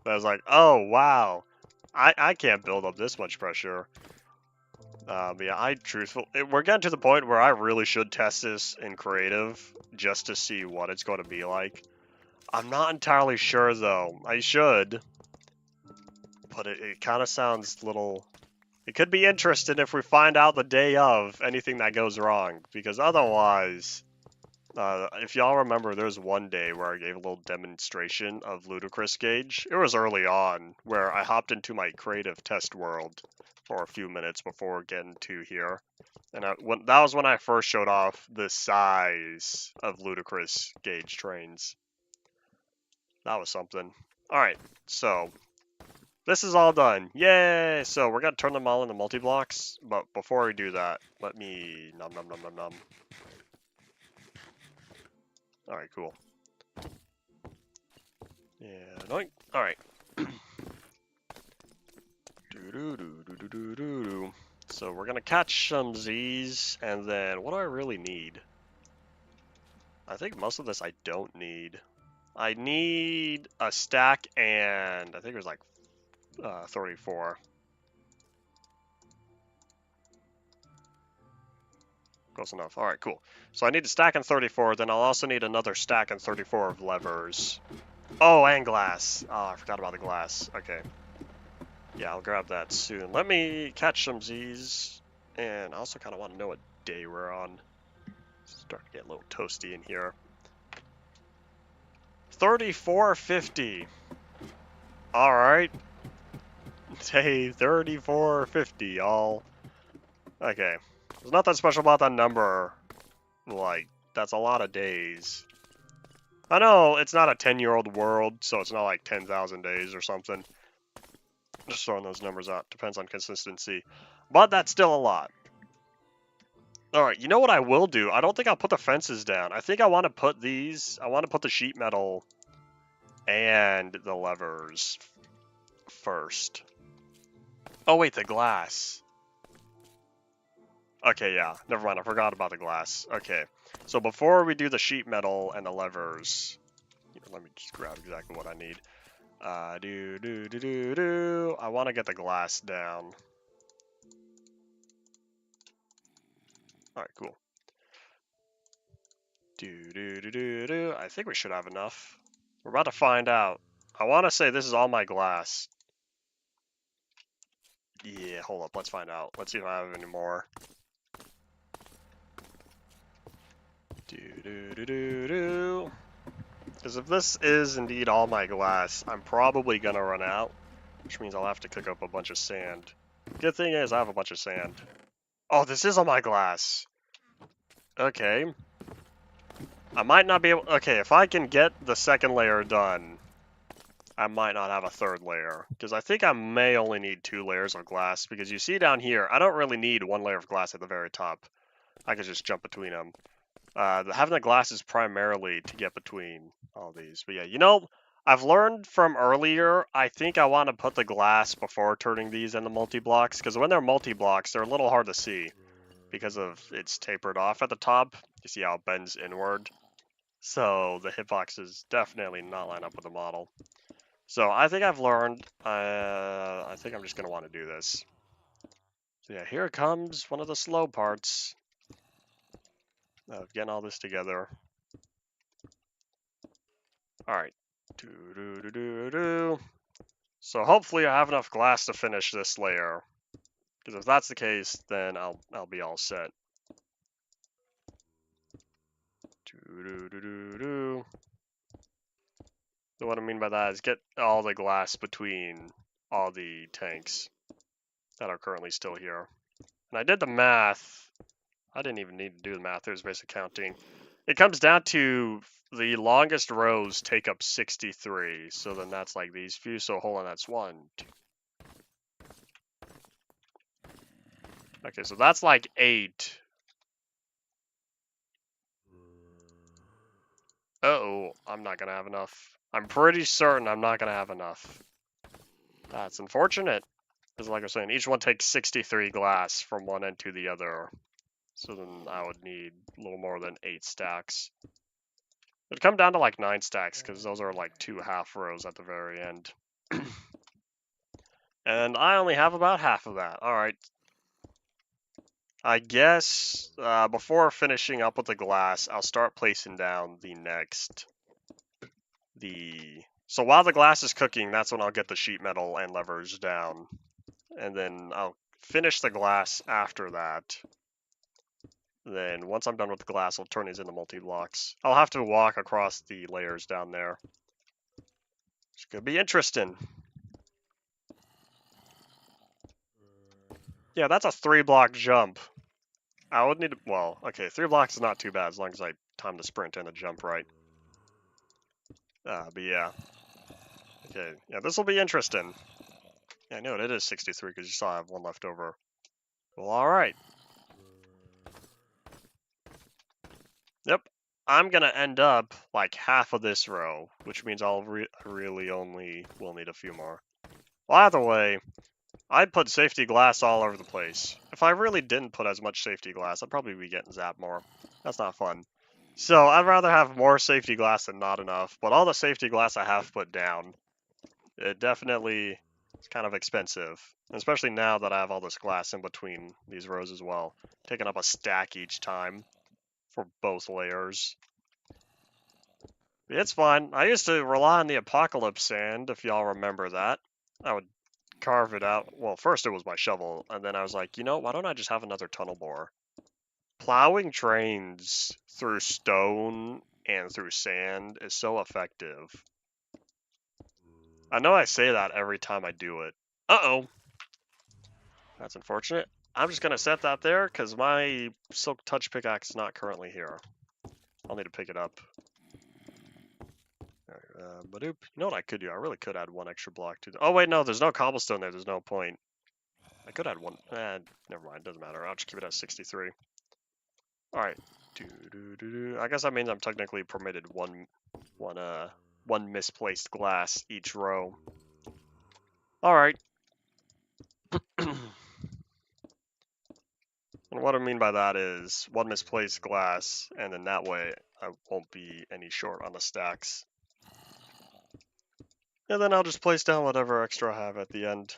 that I was like, oh wow, I can't build up this much pressure. Yeah, we're getting to the point where I really should test this in creative just to see what it's going to be like. I'm not entirely sure though. I should, but it kind of sounds little. It could be interesting if we find out the day of anything that goes wrong, because otherwise, if y'all remember, there was one day where I gave a little demonstration of Ludicrous Gauge. It was early on, where I hopped into my creative test world for a few minutes before getting to here. And that was when I first showed off the size of Ludicrous Gauge trains. That was something. Alright, so this is all done. Yay! So we're gonna turn them all into multi-blocks, but before we do that, let me nom nom nom nom nom. Alright, cool. Yeah, noink. Alright. So we're gonna catch some Z's, and then what do I really need? I think most of this I don't need. I need a stack and I think it was like 34. Close enough. Alright, cool. So I need a stack and 34, then I'll also need another stack and 34 of levers. Oh, and glass. Oh, I forgot about the glass. Okay. Yeah, I'll grab that soon. Let me catch some Z's, and I also kind of want to know what day we're on. Start to get a little toasty in here. 3450. Alright. Day 3450, y'all. Okay. There's nothing special about that number. Like, that's a lot of days. I know it's not a 10-year-old world, so it's not like 10,000 days or something. Just throwing those numbers out. Depends on consistency. But that's still a lot. Alright, you know what I will do? I don't think I'll put the fences down. I think I want to put the sheet metal and the levers first. Oh wait, the glass. Okay, yeah. Never mind, I forgot about the glass. Okay. So before we do the sheet metal and the levers, let me just grab exactly what I need. I want to get the glass down. Alright, cool. I think we should have enough. We're about to find out. I want to say this is all my glass. Yeah, hold up. Let's find out. Let's see if I have any more. Because if this is indeed all my glass, I'm probably gonna run out, which means I'll have to cook up a bunch of sand. Good thing is I have a bunch of sand. Oh, this is all my glass. Okay. I might not be able... Okay, if I can get the second layer done, I might not have a third layer. Because I think I may only need 2 layers of glass. Because you see down here, I don't really need 1 layer of glass at the very top. I could just jump between them. Having the glass is primarily to get between all these. But yeah, you know, I've learned from earlier, I think I want to put the glass before turning these into multi-blocks. Because when they're multi-blocks, they're a little hard to see. Because of it's tapered off at the top. You see how it bends inward. So the hitboxes definitely not line up with the model. So I think I've learned. I think I'm just going to want to do this. So yeah, here comes one of the slow parts of getting all this together. Alright. So hopefully I have enough glass to finish this layer. Because if that's the case, then I'll be all set. So what I mean by that is get all the glass between all the tanks that are currently still here. And I did the math. I didn't even need to do the math. It was basic counting. It comes down to the longest rows take up 63. So then that's like these few. So hold on, that's 1, 2. Okay, so that's like 8. Uh-oh, I'm not gonna have enough. I'm pretty certain I'm not gonna have enough. That's unfortunate. Because like I was saying, each one takes 63 glass from one end to the other. So then I would need a little more than 8 stacks. It'd come down to like 9 stacks, because those are like 2 half rows at the very end. And I only have about half of that. Alright. I guess before finishing up with the glass, I'll start placing down the next. So while the glass is cooking, that's when I'll get the sheet metal and levers down. And then I'll finish the glass after that. Then once I'm done with the glass, I'll turn these into multi-blocks. I'll have to walk across the layers down there. It's gonna be interesting. Yeah, that's a 3-block jump. I would need to, well, okay, 3 blocks is not too bad as long as I time the sprint and the jump right. But yeah. Okay, yeah, this will be interesting. Yeah, I know it is 63 because you saw I have 1 left over. Well, alright. Yep, I'm gonna end up like half of this row, which means I'll really only will need a few more. Well, either way, I'd put safety glass all over the place. If I really didn't put as much safety glass, I'd probably be getting zapped more. That's not fun. So I'd rather have more safety glass than not enough, but all the safety glass I have put down, it definitely is kind of expensive. Especially now that I have all this glass in between these rows as well. Taking up a stack each time for both layers. It's fine. I used to rely on the apocalypse sand, if y'all remember that. I would carve it out. Well, first it was my shovel, and then I was like, you know, why don't I just have another tunnel bore? Plowing trains through stone and through sand is so effective. I know I say that every time I do it. Uh-oh. That's unfortunate. I'm just going to set that there, because my Silk Touch pickaxe is not currently here. I'll need to pick it up. You know what I could do? I really could add 1 extra block to the... Oh, wait, no, there's no cobblestone there. There's no point. I could add 1... never mind. Doesn't matter. I'll just keep it at 63. Alright. I guess that means I'm technically permitted one misplaced glass each row. Alright. And what I mean by that is 1 misplaced glass, and then that way I won't be any short on the stacks. And then I'll just place down whatever extra I have at the end.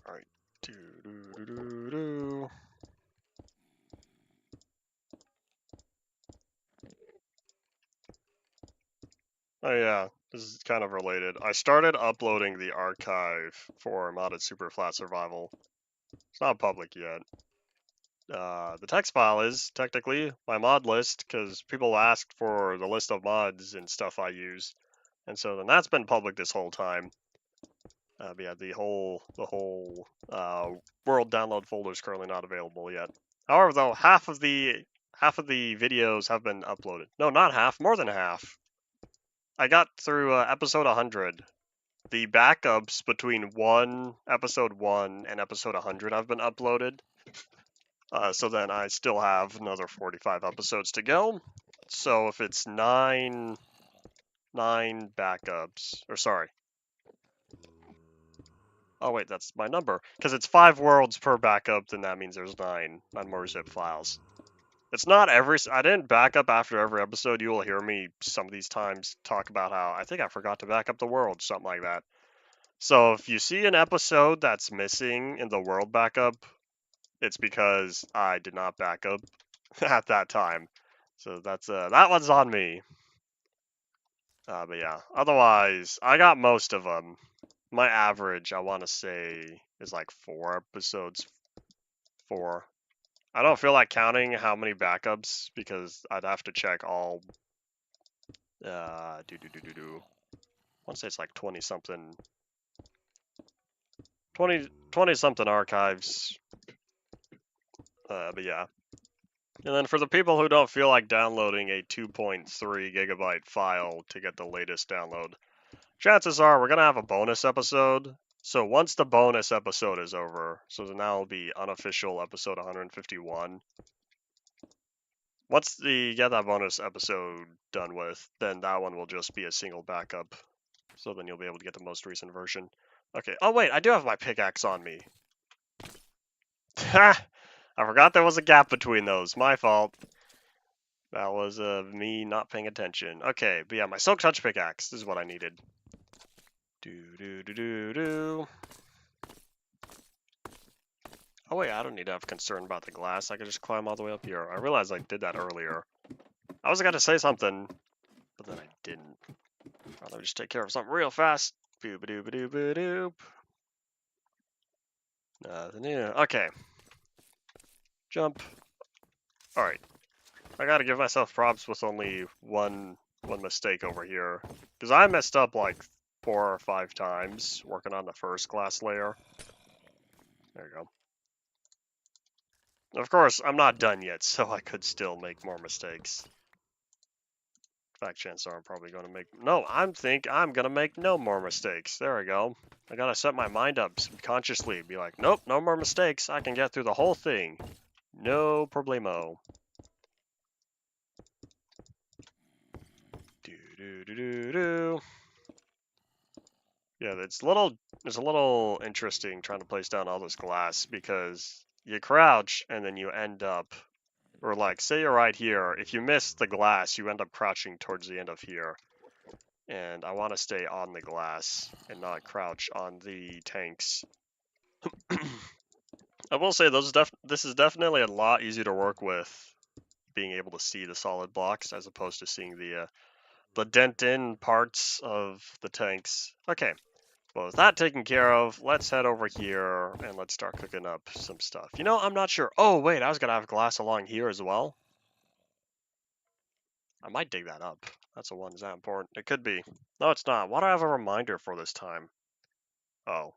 Alright. Oh yeah, this is kind of related. I started uploading the archive for modded Superflat Survival. It's not public yet. the text file is technically my mod list, because people asked for the list of mods and stuff I use, and so then that's been public this whole time. But yeah, the whole world download folder is currently not available yet. However, though, half of the videos have been uploaded. No, not half, more than half. I got through episode 100. The backups between episode 1 and episode 100 have been uploaded. So then I still have another 45 episodes to go. So if it's nine backups, or sorry. Oh wait, that's my number. Because it's 5 worlds per backup, then that means there's 9 more zip files. It's not I didn't back up after every episode. You will hear me some of these times talk about how I think I forgot to back up the world, something like that. So if you see an episode that's missing in the world backup, it's because I did not back up at that time. So that's that one's on me. But yeah, otherwise I got most of them. My average, I want to say, is like 4 episodes. 4. I don't feel like counting how many backups because I'd have to check all. I want to say it's like 20 something. 20 something archives. But yeah. And then for the people who don't feel like downloading a 2.3 gigabyte file to get the latest download, chances are we're going to have a bonus episode. So once the bonus episode is over, so now it'll be unofficial episode 151. Once you get that bonus episode done with, then that one will just be a single backup. So then you'll be able to get the most recent version. Okay. Oh wait, I do have my pickaxe on me. Ha! I forgot there was a gap between those. My fault. That was me not paying attention. Okay, but yeah, my Silk Touch pickaxe. This is what I needed. Oh wait, I don't need to have concern about the glass. I can just climb all the way up here. I realized I did that earlier. I was gonna say something, but then I didn't. Let me just take care of something real fast. Boop-a-doop-a-doop-a-doop. Nothing new. Okay. Jump. Alright. I gotta give myself props with only one mistake over here. Because I messed up like 4 or 5 times working on the first glass layer. There you go. Of course, I'm not done yet, so I could still make more mistakes. In fact, chances are I'm probably going to make... No, I'm going to make no more mistakes. There we go. I gotta set my mind up subconsciously. Be like, nope, no more mistakes. I can get through the whole thing. No problemo. Do-do-do-do-do. Yeah, it's a little interesting trying to place down all this glass because you crouch and then you end up, or like, say you're right here. If you miss the glass, you end up crouching towards the end of here. And I want to stay on the glass and not crouch on the tanks. I will say this is definitely a lot easier to work with, being able to see the solid blocks as opposed to seeing the dent-in parts of the tanks. Okay, well with that taken care of, let's head over here and let's start cooking up some stuff. You know, I'm not sure. Oh wait, I was gonna have glass along here as well. I might dig that up. That's a one. Is that important? It could be. No, it's not. Why do I have a reminder for this time? Oh,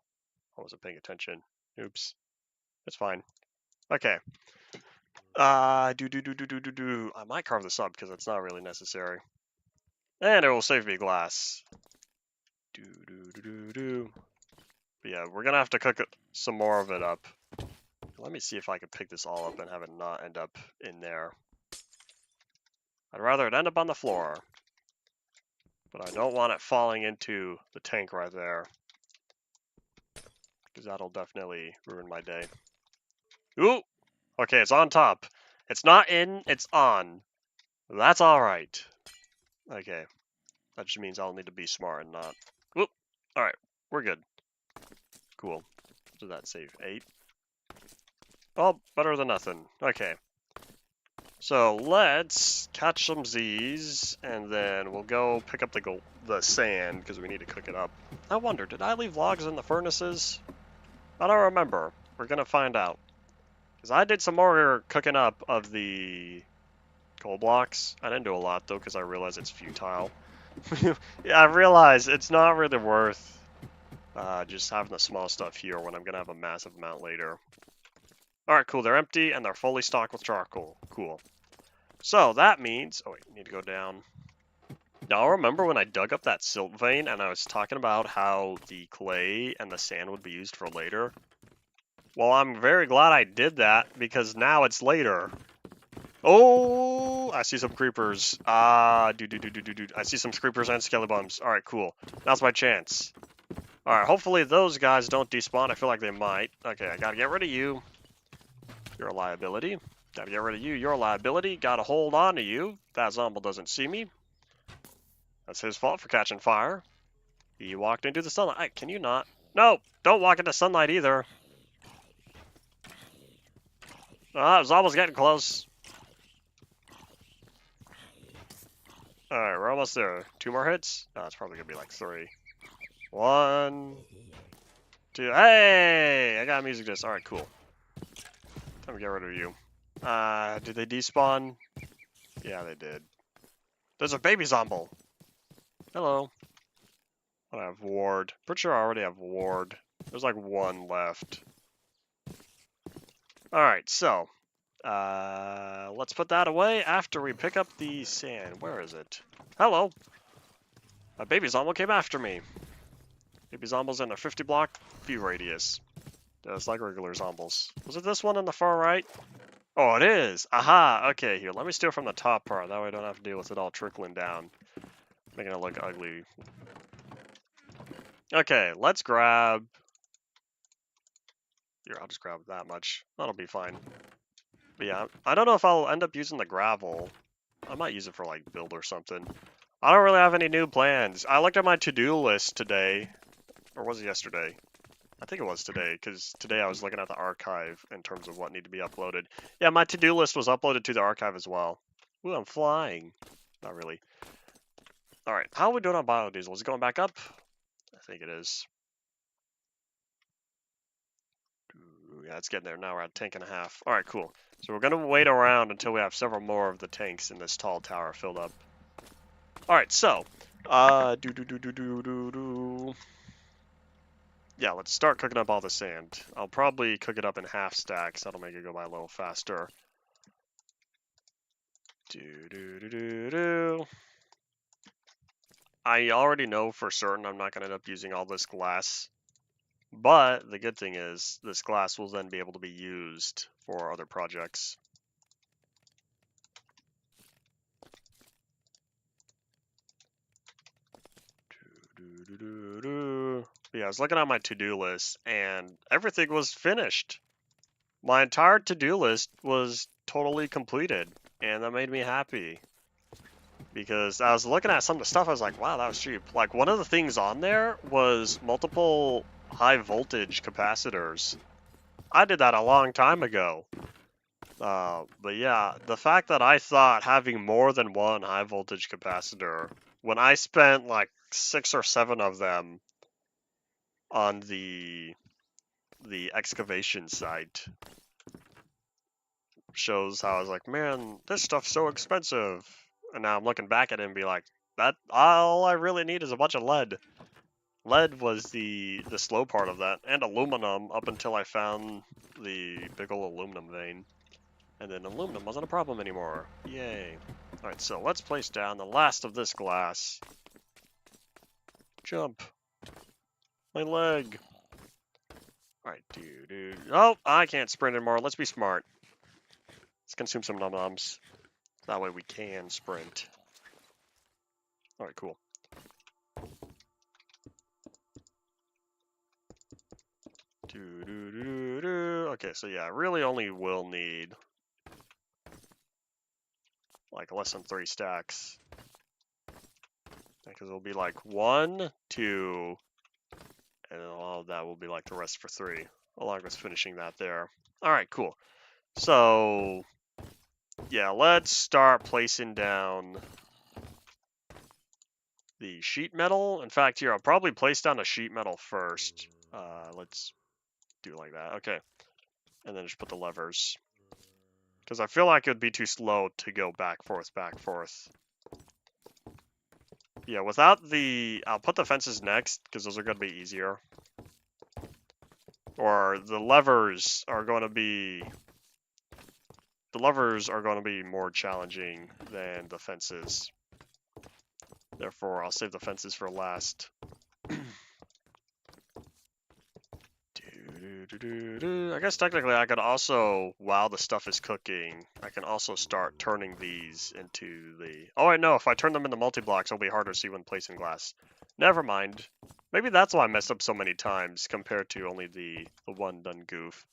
I wasn't paying attention. Oops. It's fine. Okay. I might carve this up because it's not really necessary. And it will save me glass. But yeah, we're gonna have to cook some more of it up. Let me see if I can pick this all up and have it not end up in there. I'd rather it end up on the floor. But I don't want it falling into the tank right there. Because that'll definitely ruin my day. Ooh! Okay, it's on top. It's not in, it's on. That's alright. Okay. That just means I'll need to be smart and not... Whoop! Alright, we're good. Cool. Did that save? 8? Oh, better than nothing. Okay. So let's catch some Z's, and then we'll go pick up the sand, because we need to cook it up. I wonder, did I leave logs in the furnaces? I don't remember. We're gonna find out. Because I did some more cooking up of the coal blocks. I didn't do a lot, though, because I realized it's futile. Yeah, I realize it's not really worth just having the small stuff here when I'm going to have a massive amount later. Alright, cool. They're empty, and they're fully stocked with charcoal. Cool. So, that means... Oh, wait, need to go down. Now, remember when I dug up that silt vein, and I was talking about how the clay and the sand would be used for later? Well, I'm very glad I did that, because now it's later. Oh, I see some creepers. I see some creepers and skelebums. Alright, cool. Now's my chance. Alright, hopefully those guys don't despawn. I feel like they might. Okay, I gotta get rid of you. You're a liability. Gotta get rid of you. You're a liability. Gotta hold on to you. That zombie doesn't see me. That's his fault for catching fire. He walked into the sunlight. Can you not? No! Don't walk into sunlight either. Ah, it was almost getting close. Alright, we're almost there. 2 more hits? Oh, it's probably gonna be like 3. 1, 2. Hey! I got a music disc. Alright, cool. Time to get rid of you. Did they despawn? Yeah, they did. There's a baby zombie. Hello. I have ward. Pretty sure I already have ward. There's like 1 left. Alright, so. Let's put that away after we pick up the sand. Where is it? Hello. A baby zombie came after me. Baby zombies in a 50 block view radius. It's like regular zombies. Was it this one on the far right? Oh, it is. Aha. Okay, here. Let me steal from the top part. That way I don't have to deal with it all trickling down. Making it look ugly. Okay, let's grab... Here, I'll just grab that much. That'll be fine. But yeah, I don't know if I'll end up using the gravel. I might use it for, like, build or something. I don't really have any new plans. I looked at my to-do list today. Or was it yesterday? I think it was today, because today I was looking at the archive in terms of what needed to be uploaded. Yeah, my to-do list was uploaded to the archive as well. Ooh, I'm flying. Not really. Alright, how are we doing on biodiesel? Is it going back up? I think it is. Ooh, yeah, it's getting there. Now we're at a tank and a half. Alright, cool. So we're going to wait around until we have several more of the tanks in this tall tower filled up. Alright, so. Yeah, let's start cooking up all the sand. I'll probably cook it up in half stacks. That'll make it go by a little faster. I already know for certain I'm not going to end up using all this glass. But the good thing is, this glass will then be able to be used for other projects. Yeah, I was looking at my to-do list, and everything was finished. My entire to-do list was totally completed, and that made me happy. Because I was looking at some of the stuff, I was like, wow, that was cheap. Like, one of the things on there was multiple high voltage capacitors. I did that a long time ago. But yeah, the fact that I thought having more than one high voltage capacitor, when I spent like 6 or 7 of them on the excavation site, shows how I was like, man, this stuff's so expensive. And now I'm looking back at it and be like, that all I really need is a bunch of lead. Lead was the slow part of that, and aluminum up until I found the big ol' aluminum vein. And then aluminum wasn't a problem anymore. Yay. Alright, so let's place down the last of this glass. Jump. My leg. Alright, dude. Oh, I can't sprint anymore. Let's be smart. Let's consume some num-nums. That way we can sprint. Alright, cool. Okay, so yeah, I really only will need like less than 3 stacks. Because it'll be like 1, 2, and all of that will be like the rest for 3, along with finishing that there. Alright, cool. So, yeah, let's start placing down the sheet metal. In fact, here, I'll probably place down the sheet metal first. Let's do like that. Okay. and then just put the levers. Because I feel like it would be too slow to go back, forth, back, forth. Yeah, without the... I'll put the fences next, because those are going to be easier. Or the levers are going to be... The levers are going to be more challenging than the fences. Therefore, I'll save the fences for last. I guess technically I could also, while the stuff is cooking, I can also start turning these into the... Oh, I know, if I turn them into multi-blocks, it'll be harder to see when placing glass. Never mind. Maybe that's why I messed up so many times compared to only the one done goof.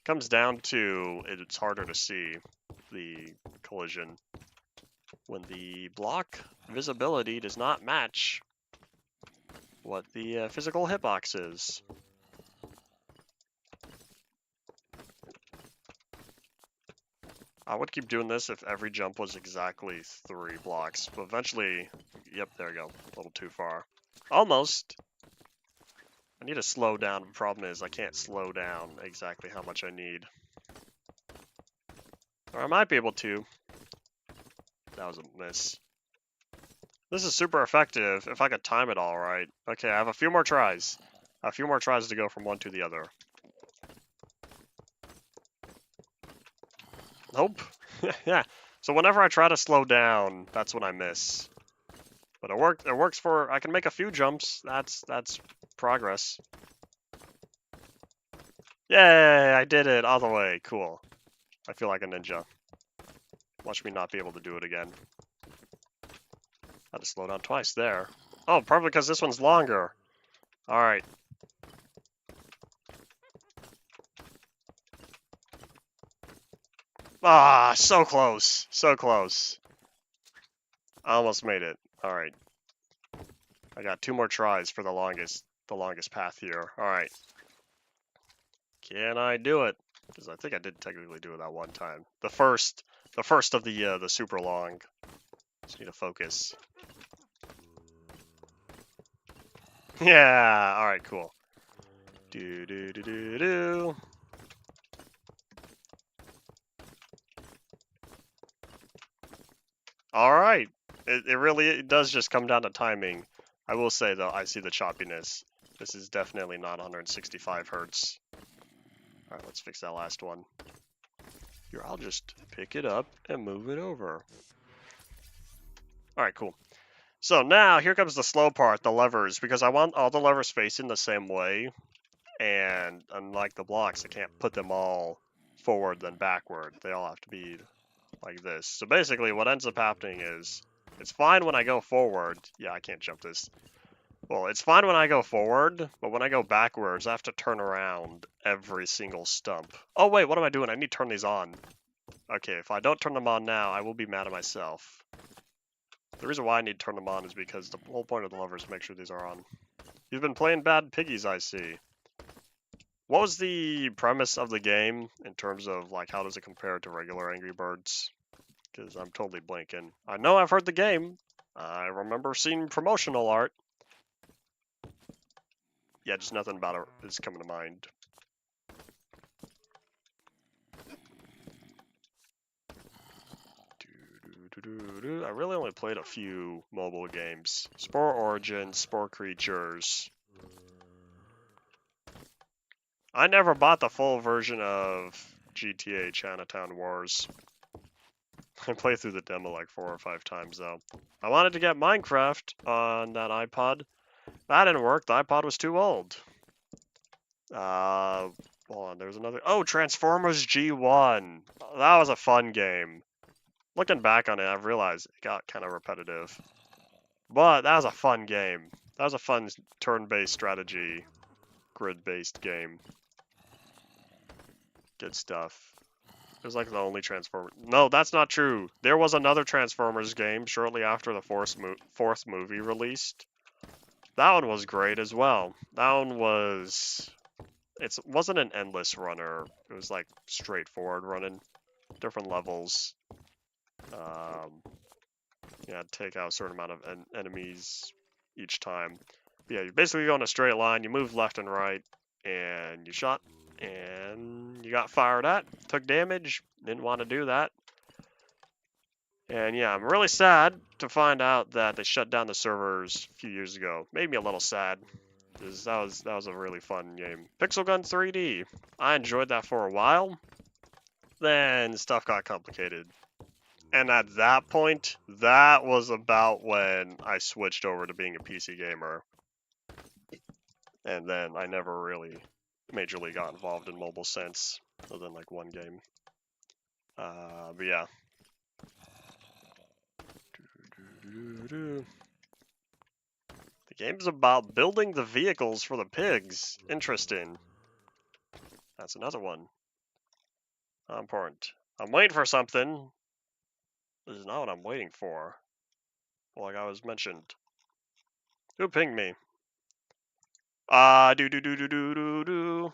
Comes down to it's harder to see the collision when the block visibility does not match what the physical hitbox is. I would keep doing this if every jump was exactly 3 blocks, but eventually, yep, there we go, a little too far. Almost. I need to slow down, the problem is I can't slow down exactly how much I need. Or I might be able to. That was a miss. This is super effective if I could time it all right. Okay, I have a few more tries. A few more tries to go from one to the other. Nope. Yeah. So whenever I try to slow down, that's when I miss. But it worked. It works for. I can make a few jumps. That's progress. Yay! I did it all the way. Cool. I feel like a ninja. Watch me not be able to do it again. Had to slow down twice there. Oh, probably because this one's longer. All right. Ah, so close. So close. I almost made it. All right. I got 2 more tries for the longest path here. All right. Can I do it? Because I think I did technically do it that one time. The first of the super long. Just need to focus. Yeah. All right. Cool. Do do do do do. All right. It really does just come down to timing. I will say though, I see the choppiness. This is definitely not 165 hertz. All right, let's fix that last one. Here, I'll just pick it up and move it over. All right, cool. So now here comes the slow part, the levers, because I want all the levers facing the same way. And unlike the blocks, I can't put them all forward then backward. They all have to be like this. So basically what ends up happening is, it's fine when I go forward. Yeah, I can't jump this. Well, it's fine when I go forward, but when I go backwards, I have to turn around every single stump. Oh wait, what am I doing? I need to turn these on. Okay, if I don't turn them on now, I will be mad at myself. The reason why I need to turn them on is because the whole point of the levers is to make sure these are on. You've been playing Bad Piggies, I see. What was the premise of the game in terms of, like, how does it compare to regular Angry Birds? Because I'm totally blanking. I know I've heard the game. I remember seeing promotional art. Yeah, just nothing about it is coming to mind. I really only played a few mobile games. Spore Origin, Spore Creatures. I never bought the full version of GTA Chinatown Wars. I played through the demo like 4 or 5 times though. I wanted to get Minecraft on that iPod. That didn't work, the iPod was too old. Hold on, there's another... Oh, Transformers G1! That was a fun game. Looking back on it, I've realized it got kind of repetitive. But that was a fun game. That was a fun turn-based strategy, grid-based game. Good stuff. It was like the only Transformers... No, that's not true. There was another Transformers game shortly after the fourth movie released. That one was great as well. That one was... It wasn't an endless runner. It was like straightforward running. Different levels. Yeah, take out a certain amount of enemies each time. But yeah, you basically go in a straight line, you move left and right, and you shot and you got fired at, took damage, didn't want to do that. And yeah, I'm really sad to find out that they shut down the servers a few years ago. Made me a little sad, because that was a really fun game. Pixel Gun 3D, I enjoyed that for a while. Then stuff got complicated. And at that point, that was about when I switched over to being a PC gamer. And then I never really majorly got involved in mobile since, other than like one game. But yeah. The game's about building the vehicles for the pigs. Interesting. That's another one. Not important. I'm waiting for something. This is not what I'm waiting for. Like I was mentioned. Who pinged me? Do.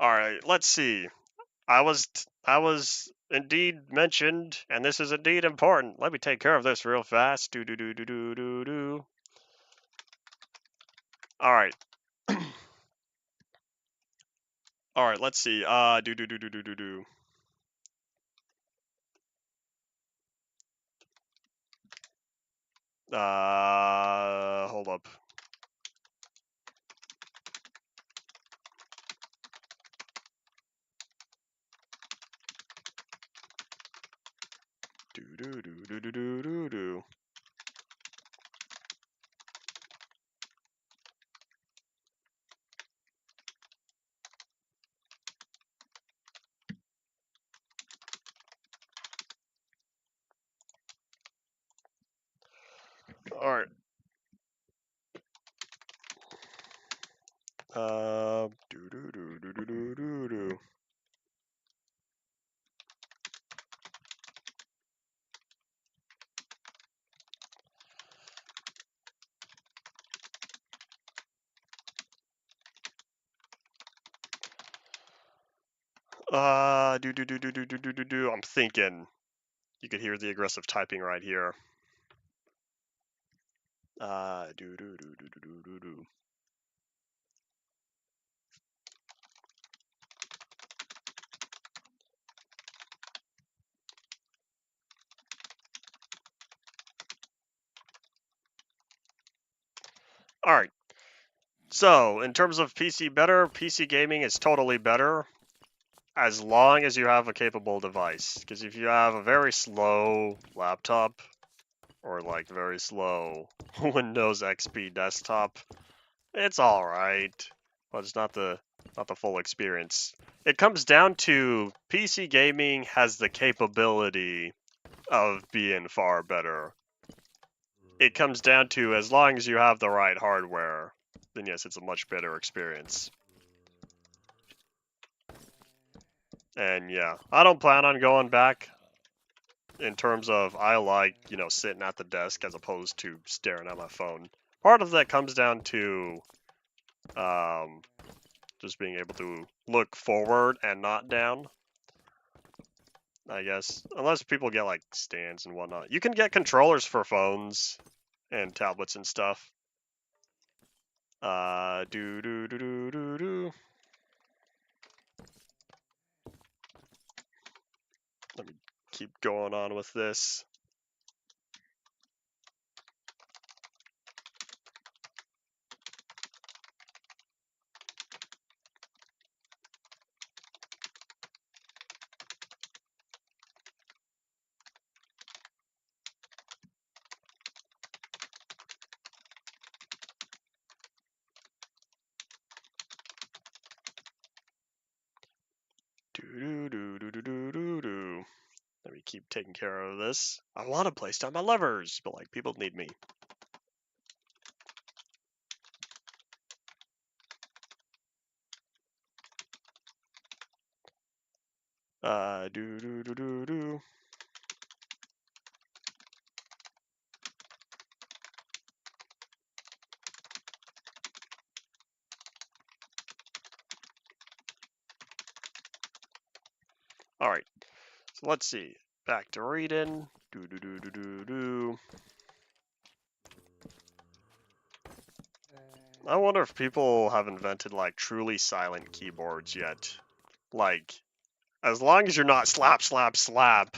Alright, let's see. I was indeed mentioned, and this is indeed important. Let me take care of this real fast. Do. Alright. Alright, let's see. Do. Hold up. Do. Alright. Do. Do. I'm thinking. You could hear the aggressive typing right here. Do. Alright. So, in terms of PC better, PC gaming is totally better as long as you have a capable device. Because if you have a very slow laptop or like very slow Windows XP desktop, it's alright, but it's not the full experience. It comes down to PC gaming has the capability of being far better. It comes down to as long as you have the right hardware, then yes, it's a much better experience. And yeah, I don't plan on going back in terms of I like, sitting at the desk as opposed to staring at my phone. Part of that comes down to just being able to look forward and not down, I guess. Unless people get like stands and whatnot. You can get controllers for phones and tablets and stuff. Do. Let me keep going on with this. Do. Let me keep taking care of this. I want to place down my levers, but like people need me. Do. All right. So let's see. Back to reading. Do. I wonder if people have invented like truly silent keyboards yet. Like, as long as you're not slap, slap, slap,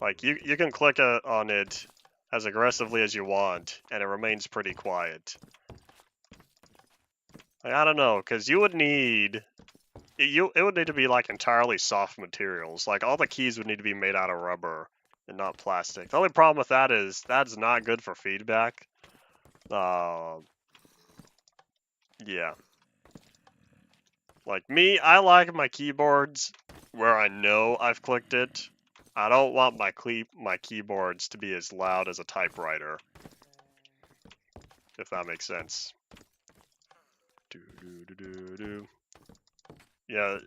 like you can click on it as aggressively as you want, and it remains pretty quiet. Like, I don't know, because you would need it would need to be like entirely soft materials. Like all the keys would need to be made out of rubber and not plastic. The only problem with that is that's not good for feedback. Yeah. Like me, I like my keyboards where I know I've clicked it. I don't want my keyboards to be as loud as a typewriter, if that makes sense. Yeah,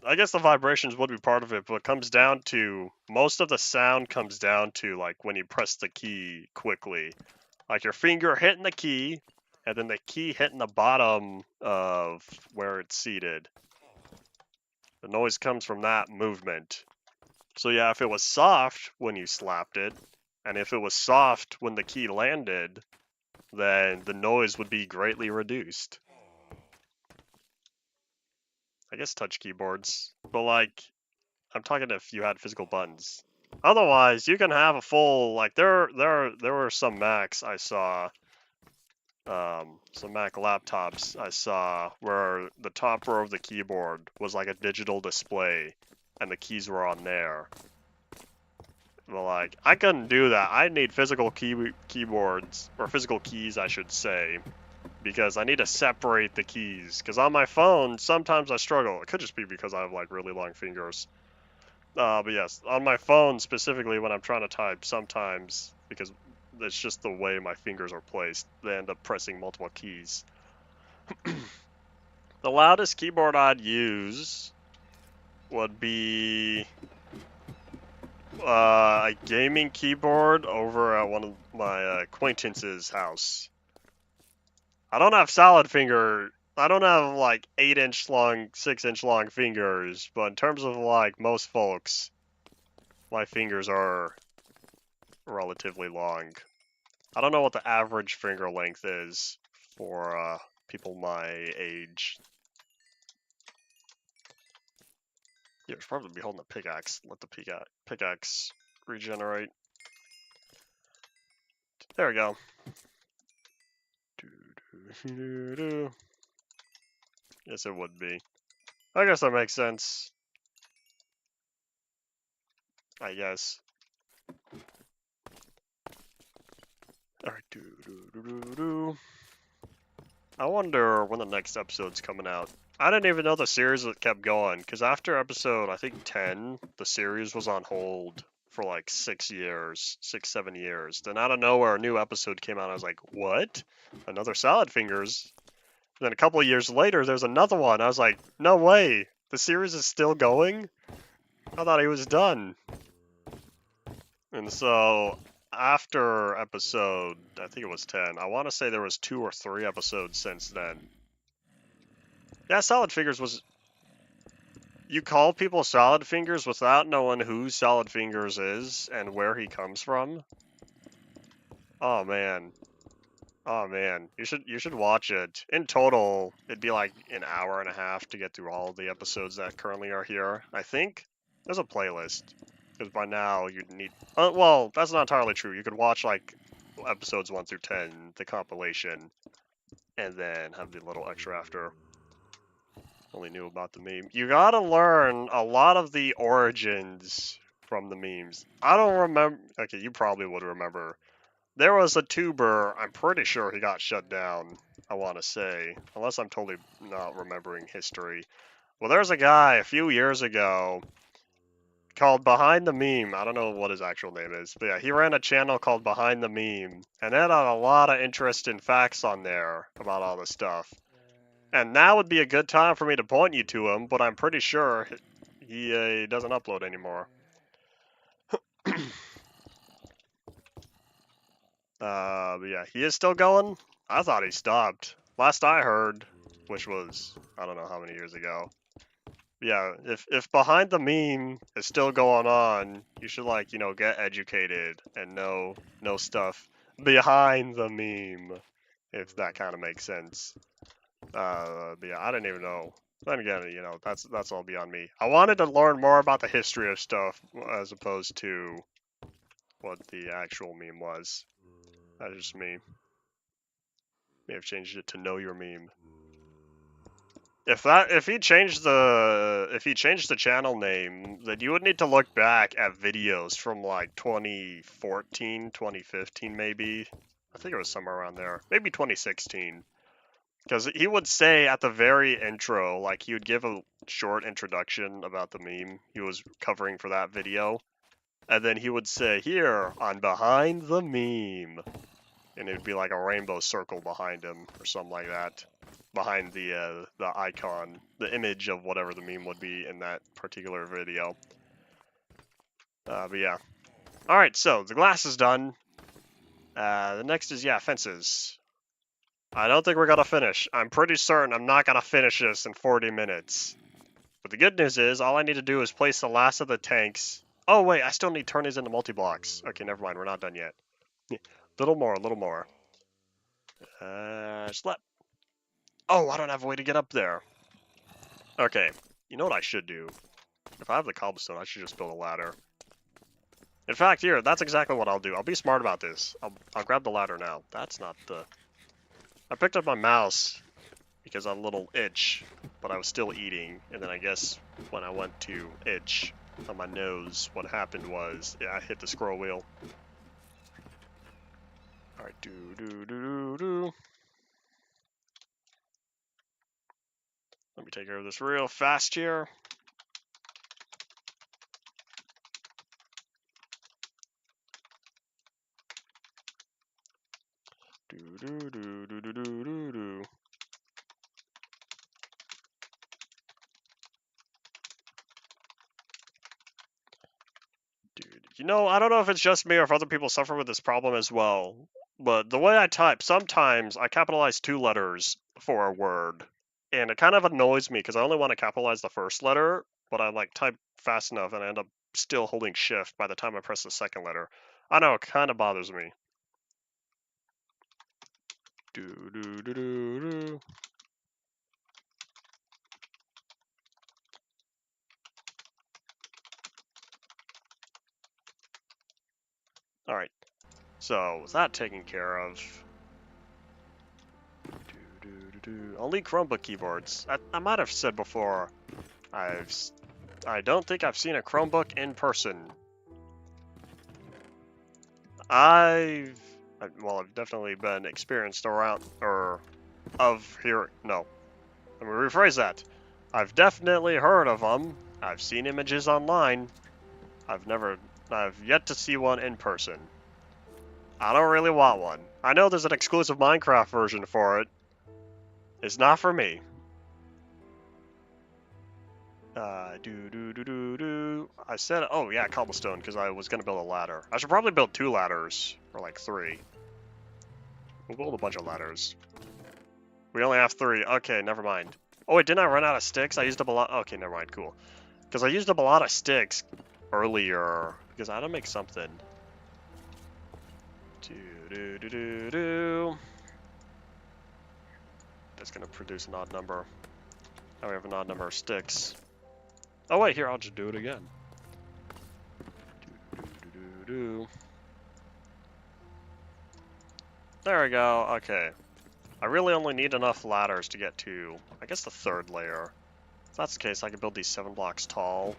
I guess the vibrations would be part of it, but it comes down to, most of the sound comes down to like when you press the key quickly. Like your finger hitting the key, and then the key hitting the bottom of where it's seated. The noise comes from that movement. So yeah, if it was soft when you slapped it, and if it was soft when the key landed, then the noise would be greatly reduced. I guess touch keyboards, but like, I'm talking if you had physical buttons. Otherwise, you can have a full, like, there were some Macs I saw, some Mac laptops I saw where the top row of the keyboard was like a digital display, and the keys were on there. But like, I couldn't do that. I need physical keyboards, or physical keys, I should say, because I need to separate the keys. Because on my phone, sometimes I struggle. It could just be because I have like really long fingers. But yes, on my phone specifically, when I'm trying to type, sometimes, because it's just the way my fingers are placed, they end up pressing multiple keys. The loudest keyboard I'd use would be a gaming keyboard over at one of my acquaintances' house. I don't have solid finger. I don't have like 8-inch long, 6-inch long fingers, but in terms of like most folks, my fingers are relatively long. I don't know what the average finger length is for people my age. Yeah, should probably be holding the pickaxe. Let the pickaxe regenerate. There we go. Yes, it would be. I guess that makes sense. I guess. Alright, I wonder when the next episode's coming out. I didn't even know the series kept going, because after episode, I think 10, the series was on hold for like 6 years, 7 years. Then out of nowhere, a new episode came out. I was like, what? Another Salad Fingers? And then a couple of years later, there's another one. I was like, no way. The series is still going? I thought he was done. And so after episode, I think it was 10, I want to say there was 2 or 3 episodes since then. Yeah, Salad Fingers was... You call people Salad Fingers without knowing who Salad Fingers is and where he comes from? Oh man. Oh man. You should watch it. In total, it'd be like an hour and a half to get through all of the episodes that currently are here. I think there's a playlist. Because by now you'd need... well, that's not entirely true. You could watch like episodes 1 through 10, the compilation, and then have the little extra after. Only knew about the meme. You gotta learn a lot of the origins from the memes. I don't remember... Okay, you probably would remember. There was a tuber, I'm pretty sure he got shut down, I want to say. Unless I'm totally not remembering history. Well, there's a guy a few years ago called Behind the Meme. I don't know what his actual name is, but yeah, he ran a channel called Behind the Meme, and it had a lot of interesting facts on there about all this stuff. And now would be a good time for me to point you to him, but I'm pretty sure he doesn't upload anymore. But yeah, he is still going? I thought he stopped. Last I heard, which was, I don't know how many years ago. Yeah, if Behind the Meme is still going on, you should like, you know, get educated and know stuff behind the meme, if that kind of makes sense. But yeah, I didn't even know. Then again, you know, that's all beyond me. I wanted to learn more about the history of stuff as opposed to what the actual meme was. That's just me. May have changed it to know your meme. If he changed the channel name, then you would need to look back at videos from like 2014, 2015 maybe. I think it was somewhere around there. Maybe 2016. Because he would say at the very intro, like he would give a short introduction about the meme he was covering for that video. And then he would say, here, on Behind the Meme. And it would be like a rainbow circle behind him, or something like that. Behind the icon, the image of whatever the meme would be in that particular video. But yeah. Alright, so the glass is done. The next is, yeah, fences. I don't think we're gonna finish. I'm pretty certain I'm not gonna finish this in 40 minutes. But the good news is, all I need to do is place the last of the tanks. Oh wait, I still need to turn these into multi-blocks. Okay, never mind, we're not done yet. Little more, little more. Slap. Oh, I don't have a way to get up there. Okay, you know what I should do? If I have the cobblestone, I should just build a ladder. In fact, here, that's exactly what I'll do. I'll be smart about this. I'll grab the ladder now. That's not the... I picked up my mouse because I had a little itch, but I was still eating. And then I guess when I went to itch on my nose, what happened was, yeah, I hit the scroll wheel. Alright, do. Let me take care of this real fast here. Do. Dude, you know, I don't know if it's just me or if other people suffer with this problem as well, but the way I type, sometimes I capitalize 2 letters for a word, and it kind of annoys me because I only want to capitalize the first letter, but I like type fast enough and I end up still holding shift by the time I press the second letter. I know, it kind of bothers me. Do. Alright, so with that taken care of, only Chromebook keyboards. I might have said before, I don't think I've seen a Chromebook in person. I've definitely been experienced around, or of here, no. Let me rephrase that. I've definitely heard of them. I've seen images online. I've yet to see one in person. I don't really want one. I know there's an exclusive Minecraft version for it. It's not for me. I said, oh yeah, cobblestone, because I was going to build a ladder. I should probably build 2 ladders, or like 3. We'll build a bunch of ladders. We only have 3. Okay, never mind. Oh wait, didn't I run out of sticks? I used up a lot. Okay, never mind, cool. Because I used up a lot of sticks earlier, because I had to make something. That's going to produce an odd number. Now we have an odd number of sticks. Oh wait, here, I'll just do it again. There we go, okay. I really only need enough ladders to get to, I guess, the 3rd layer. If that's the case, I can build these 7 blocks tall.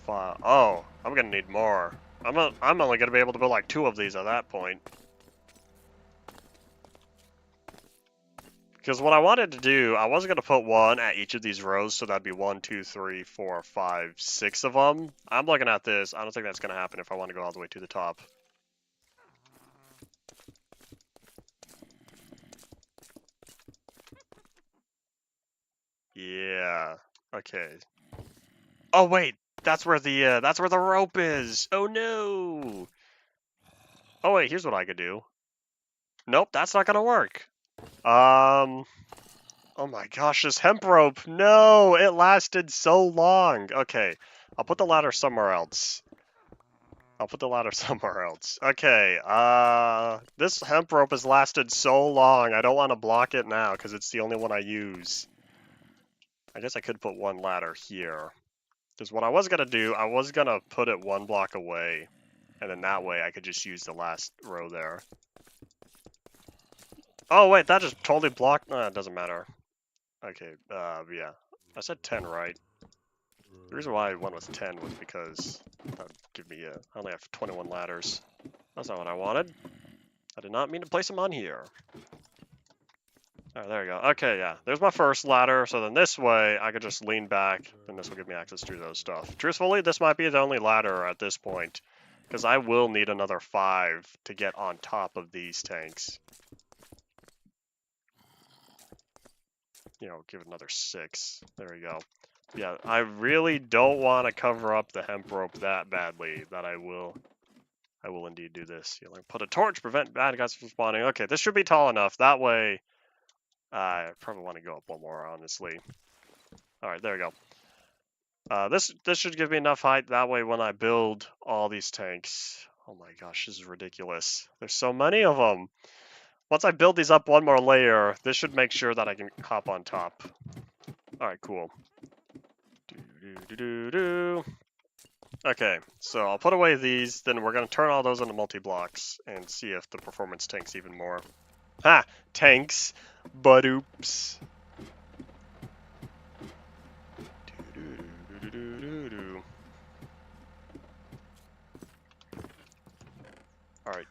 Oh, I'm gonna need more. I'm only gonna be able to build like 2 of these at that point. Because what I wanted to do, I wasn't going to put 1 at each of these rows, so that'd be 1, 2, 3, 4, 5, 6 of them. I'm looking at this. I don't think that's going to happen if I want to go all the way to the top. Yeah. Okay. Oh wait, that's where the rope is. Oh no. Oh wait, here's what I could do. Nope, that's not going to work. Oh my gosh, this hemp rope. No, it lasted so long. Okay, I'll put the ladder somewhere else. I'll put the ladder somewhere else. Okay, this hemp rope has lasted so long, I don't want to block it now, because it's the only one I use. I guess I could put one ladder here. Because what I was going to do, I was going to put it one block away, and then that way I could just use the last row there. Oh wait, that just totally blocked, it doesn't matter. Okay, yeah. I said 10, right? The reason why I went with 10 was because that would give me I only have 21 ladders. That's not what I wanted. I did not mean to place them on here. Alright, there you go. Okay, yeah. There's my first ladder, so then this way I could just lean back, and this will give me access to those stuff. Truthfully, this might be the only ladder at this point, because I will need another 5 to get on top of these tanks. You know, give it another 6. There we go. Yeah, I really don't want to cover up the hemp rope that badly that I will indeed do this. You know, like put a torch, prevent bad guys from spawning. Okay, this should be tall enough. That way, I probably want to go up one more, honestly. All right, there we go. This should give me enough height. That way, when I build all these tanks, oh my gosh, this is ridiculous. There's so many of them. Once I build these up one more layer, this should make sure that I can hop on top. All right, cool. Okay, so I'll put away these, then we're going to turn all those into multi-blocks and see if the performance tanks even more. Ha! Tanks! But oops. Alright.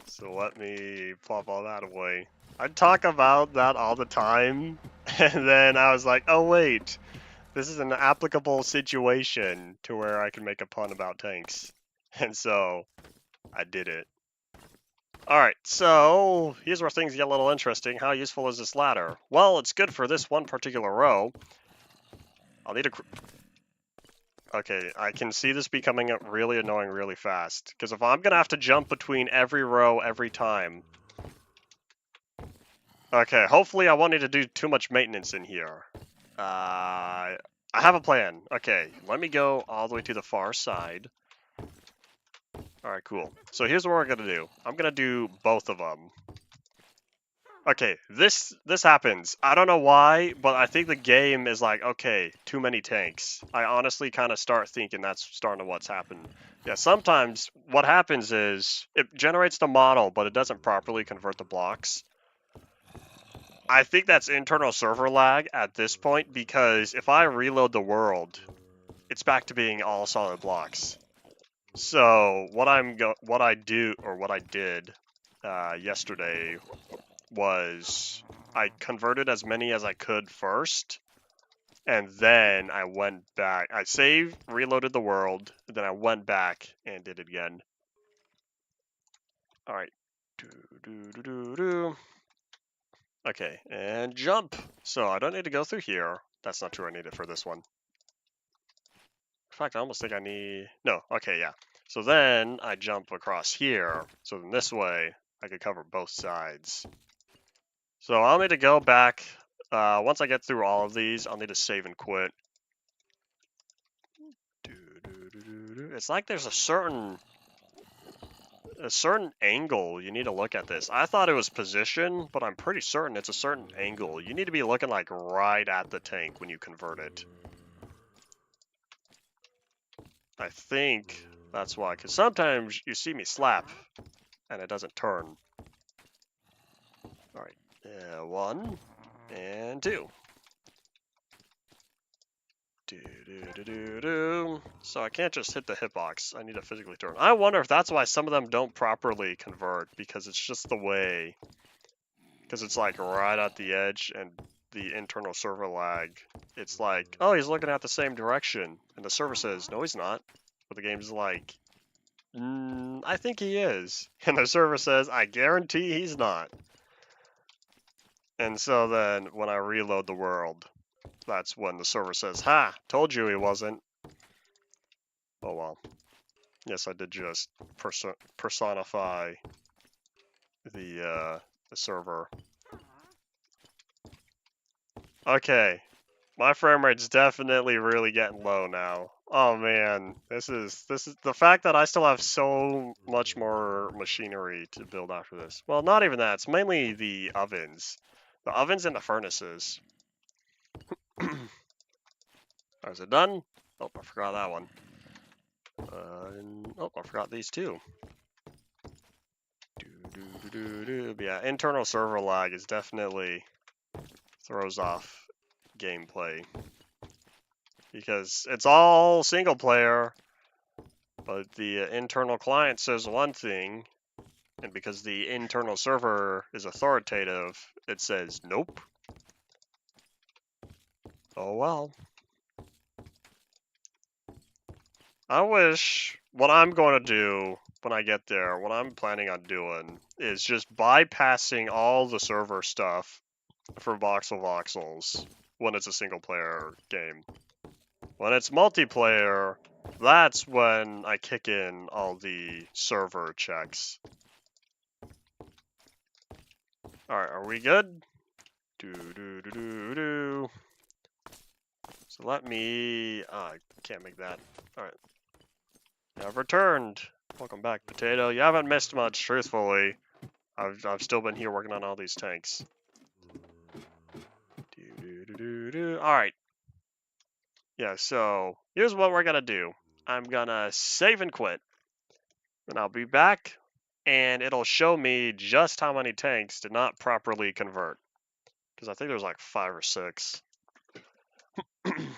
So let me plop all that away. I talk about that all the time, and then I was like, oh wait, this is an applicable situation to where I can make a pun about tanks. And so, I did it. Alright, so here's where things get a little interesting. How useful is this ladder? Well, it's good for this one particular row. I'll need a... Okay, I can see this becoming really annoying really fast. Because if I'm going to have to jump between every row every time... Okay, hopefully I won't need to do too much maintenance in here. I have a plan. Okay, let me go all the way to the far side. Alright, cool. So here's what we're going to do. I'm going to do both of them. Okay, this happens. I don't know why, but I think the game is like, okay, too many tanks. I honestly kind of start thinking that's starting to what's happened. Yeah, sometimes what happens is it generates the model, but it doesn't properly convert the blocks. I think that's internal server lag at this point, because if I reload the world, it's back to being all solid blocks. So what I did yesterday was I converted as many as I could first, and then I went back. I saved, reloaded the world, then I went back and did it again. All right. Okay, and jump. So I don't need to go through here. That's not true. I need it for this one. In fact, I almost think I need... No, okay, yeah. So then I jump across here. So then this way, I could cover both sides. So I'll need to go back. Once I get through all of these, I'll need to save and quit. It's like there's a certain angle you need to look at this. I thought it was position, but I'm pretty certain it's a certain angle. You need to be looking like right at the tank when you convert it. I think that's why, because sometimes you see me slap and it doesn't turn. All right, 1 and 2. So I can't just hit the hitbox. I need to physically turn. I wonder if that's why some of them don't properly convert, because it's just the way. Because it's like right at the edge, and the internal server lag. It's like, oh, he's looking at the same direction, and the server says, no, he's not. But the game's like, I think he is. And the server says, I guarantee he's not. And so then when I reload the world, that's when the server says, ha, told you he wasn't. Oh well. Yes, I did just personify the server. Okay. My frame rate's definitely really getting low now. Oh man, this is the fact that I still have so much more machinery to build after this. Well, not even that. It's mainly the ovens. The ovens and the furnaces. Is it done? Oh, I forgot that one. Oh, I forgot these two. Yeah, internal server lag is definitely throws off gameplay. Because it's all single player, but the internal client says one thing, and because the internal server is authoritative, it says nope. Oh well. I wish what I'm going to do when I get there, what I'm planning on doing, is just bypassing all the server stuff for voxels when it's a single player game. When it's multiplayer, that's when I kick in all the server checks. Alright, are we good? So let me... I can't make that. Alright. I've returned. Welcome back, Potato. You haven't missed much, truthfully. I've still been here working on all these tanks. Alright. Yeah, so here's what we're gonna do. I'm gonna save and quit. And I'll be back, and it'll show me just how many tanks did not properly convert. Because I think there's like 5 or 6. Because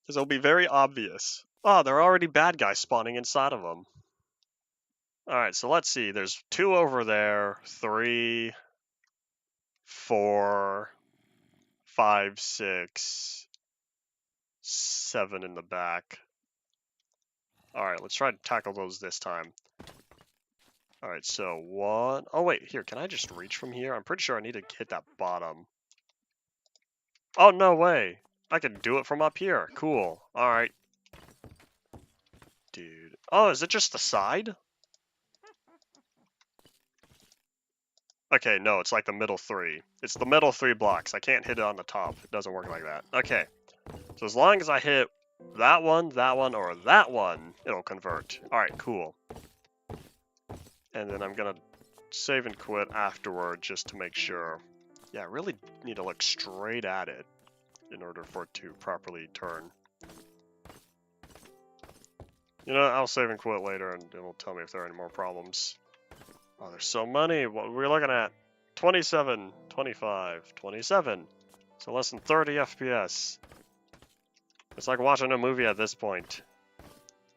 it'll be very obvious. Oh, there are already bad guys spawning inside of them. Alright, so let's see. There's 2 over there, 3, 4, 5, 6, 7 in the back. Alright, let's try to tackle those this time. Alright, so 1... Oh wait, here, can I just reach from here? I'm pretty sure I need to hit that bottom. Oh, no way! I can do it from up here. Cool. Alright. Dude. Oh, is it just the side? Okay, no, it's like the middle 3. It's the middle 3 blocks. I can't hit it on the top. It doesn't work like that. Okay. So as long as I hit that one, or that one, it'll convert. Alright, cool. And then I'm gonna save and quit afterward just to make sure. Yeah, I really need to look straight at it in order for it to properly turn. You know, I'll save and quit later and it will tell me if there are any more problems. Oh, there's so many. What we're looking at? 27, 25, 27. So less than 30 FPS. It's like watching a movie at this point.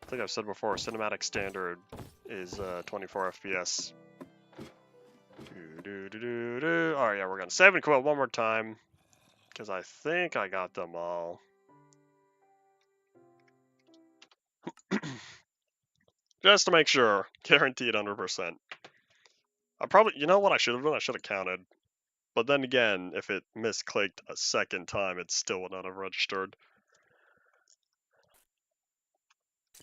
I think I've said before, cinematic standard is 24 FPS. Alright, yeah, we're gonna save and quit one more time. Because I think I got them all. Just to make sure. Guaranteed 100%. I probably, you know what I should have done? I should have counted. But then again, if it misclicked a second time, it still would not have registered.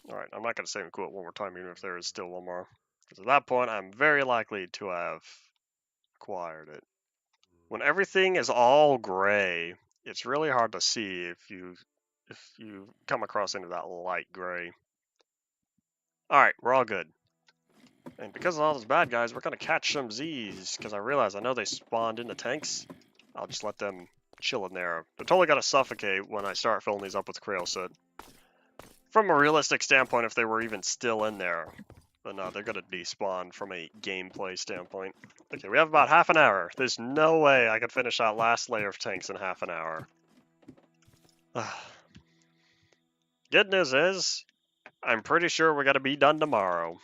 Alright, I'm not going to save and quit one more time, even if there is still one more. Because at that point, I'm very likely to have acquired it. When everything is all gray, it's really hard to see if you come across into that light gray. Alright, we're all good. And because of all those bad guys, we're going to catch some Z's, because I realize I know they spawned in the tanks. I'll just let them chill in there. They're totally going to suffocate when I start filling these up with Creosote. From a realistic standpoint, if they were even still in there. But no, they're going to despawn from a gameplay standpoint. Okay, we have about half an hour. There's no way I could finish that last layer of tanks in half an hour. Good news is, I'm pretty sure we're going to be done tomorrow.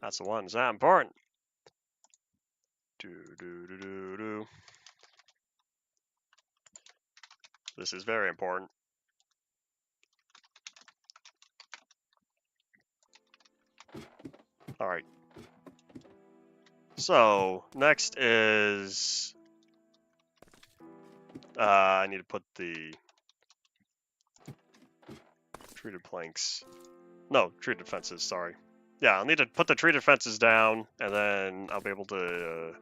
That's the one. Is that important? This is very important. Alright. So, next is... I need to put the... treated planks. No, treated fences, sorry. Yeah, I'll need to put the treated fences down, and then I'll be able to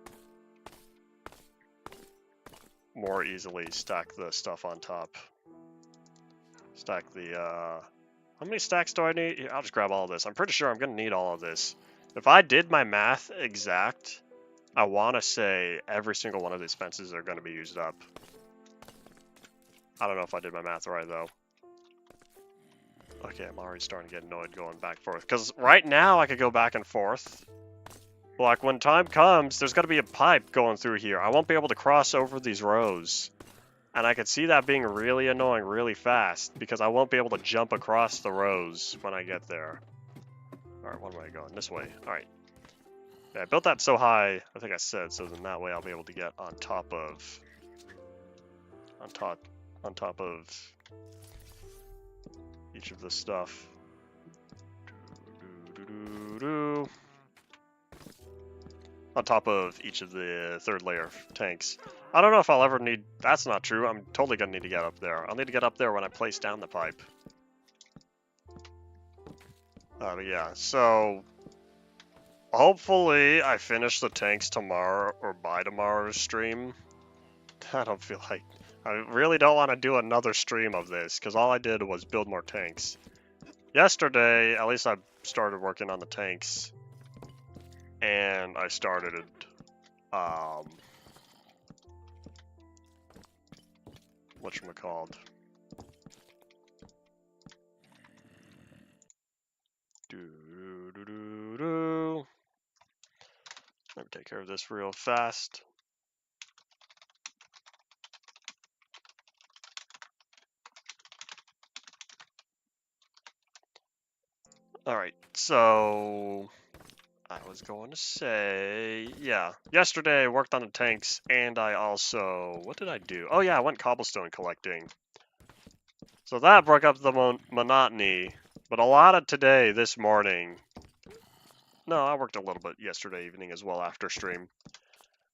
more easily stack the stuff on top. Stack the How many stacks do I need? Here, I'll just grab all of this. I'm pretty sure I'm going to need all of this. If I did my math exact, I want to say every single one of these fences are going to be used up. I don't know if I did my math right, though. Okay, I'm already starting to get annoyed going back and forth. Because right now, I could go back and forth. Like, when time comes, there's got to be a pipe going through here. I won't be able to cross over these rows. And I could see that being really annoying really fast, because I won't be able to jump across the rows when I get there. Alright, what am I going? This way. Alright. Yeah, I built that so high, I think I said, so then that way I'll be able to get on top of... On top of... each of this stuff. On top of each of the third layer tanks. I don't know if I'll ever need... That's not true. I'm totally going to need to get up there. I'll need to get up there when I place down the pipe. But yeah, so... Hopefully I finish the tanks tomorrow or by tomorrow's stream. I don't feel like... I really don't want to do another stream of this, because all I did was build more tanks. Yesterday, at least I started working on the tanks. And I started... whatchamacalled? Let me take care of this real fast. Alright, so... I was going to say... Yeah, yesterday I worked on the tanks, and I also... What did I do? Oh yeah, I went cobblestone collecting. So that broke up the monotony, but a lot of today, this morning... No, I worked a little bit yesterday evening as well after stream.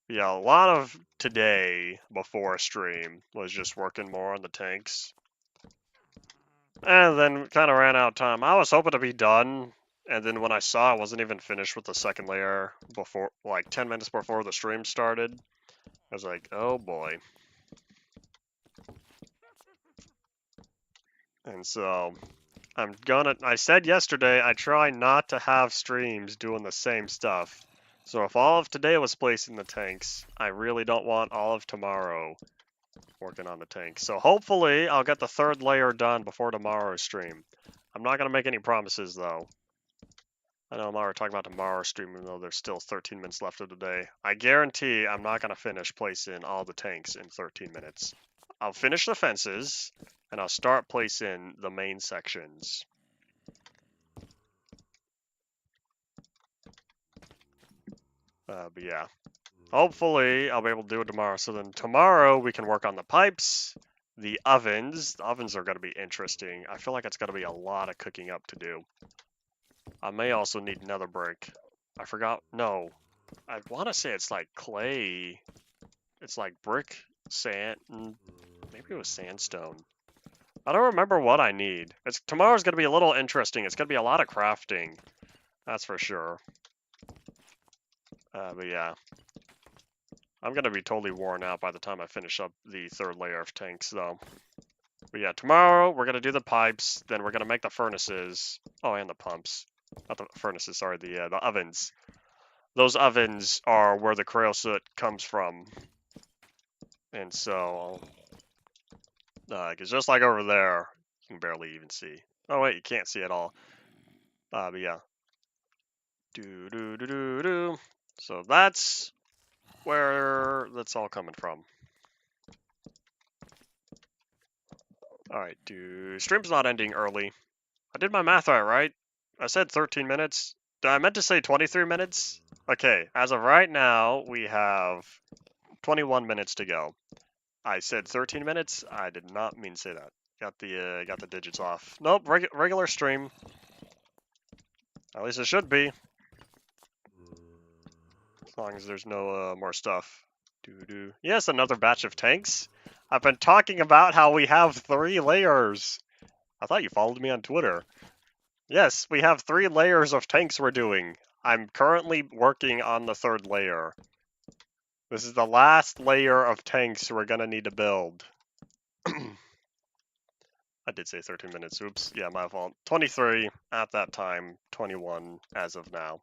Yeah, a lot of today before stream was just working more on the tanks. And then kind of ran out of time. I was hoping to be done, and then when I saw I wasn't even finished with the second layer before, like 10 minutes before the stream started, I was like, oh boy. And so, I said yesterday, I try not to have streams doing the same stuff. So if all of today was placing the tanks, I really don't want all of tomorrow working on the tanks. So hopefully I'll get the third layer done before tomorrow's stream. I'm not going to make any promises though. I know I'm already talking about tomorrow's stream, even though there's still 13 minutes left of the day. I guarantee I'm not going to finish placing all the tanks in 13 minutes. I'll finish the fences, and I'll start placing the main sections. But yeah, hopefully I'll be able to do it tomorrow. So then tomorrow we can work on the pipes, the ovens. The ovens are going to be interesting. I feel like it's going to be a lot of cooking up to do. I may also need nether brick. I forgot. No, I want to say it's like clay. It's like brick, sand, maybe it was sandstone. I don't remember what I need. Tomorrow's going to be a little interesting. It's going to be a lot of crafting. That's for sure. But yeah. I'm going to be totally worn out by the time I finish up the third layer of tanks, though. But yeah, tomorrow we're going to do the pipes. Then we're going to make the furnaces. Oh, and the pumps. Not the furnaces, sorry, the ovens. Those ovens are where the creosote comes from. And so, because just like over there, you can barely even see. Oh wait, you can't see at all. But yeah. So that's where that's all coming from. Alright, stream's not ending early. I did my math right? I said 13 minutes. I meant to say 23 minutes? Okay, as of right now, we have 21 minutes to go. I said 13 minutes. I did not mean to say that. Got the digits off. Nope, regular stream. At least it should be. As long as there's no more stuff. Yes, another batch of tanks. I've been talking about how we have 3 layers. I thought you followed me on Twitter. Yes, we have 3 layers of tanks we're doing. I'm currently working on the 3rd layer. This is the last layer of tanks we're gonna need to build. I did say 13 minutes. Oops. Yeah, my fault. 23 at that time. 21 as of now.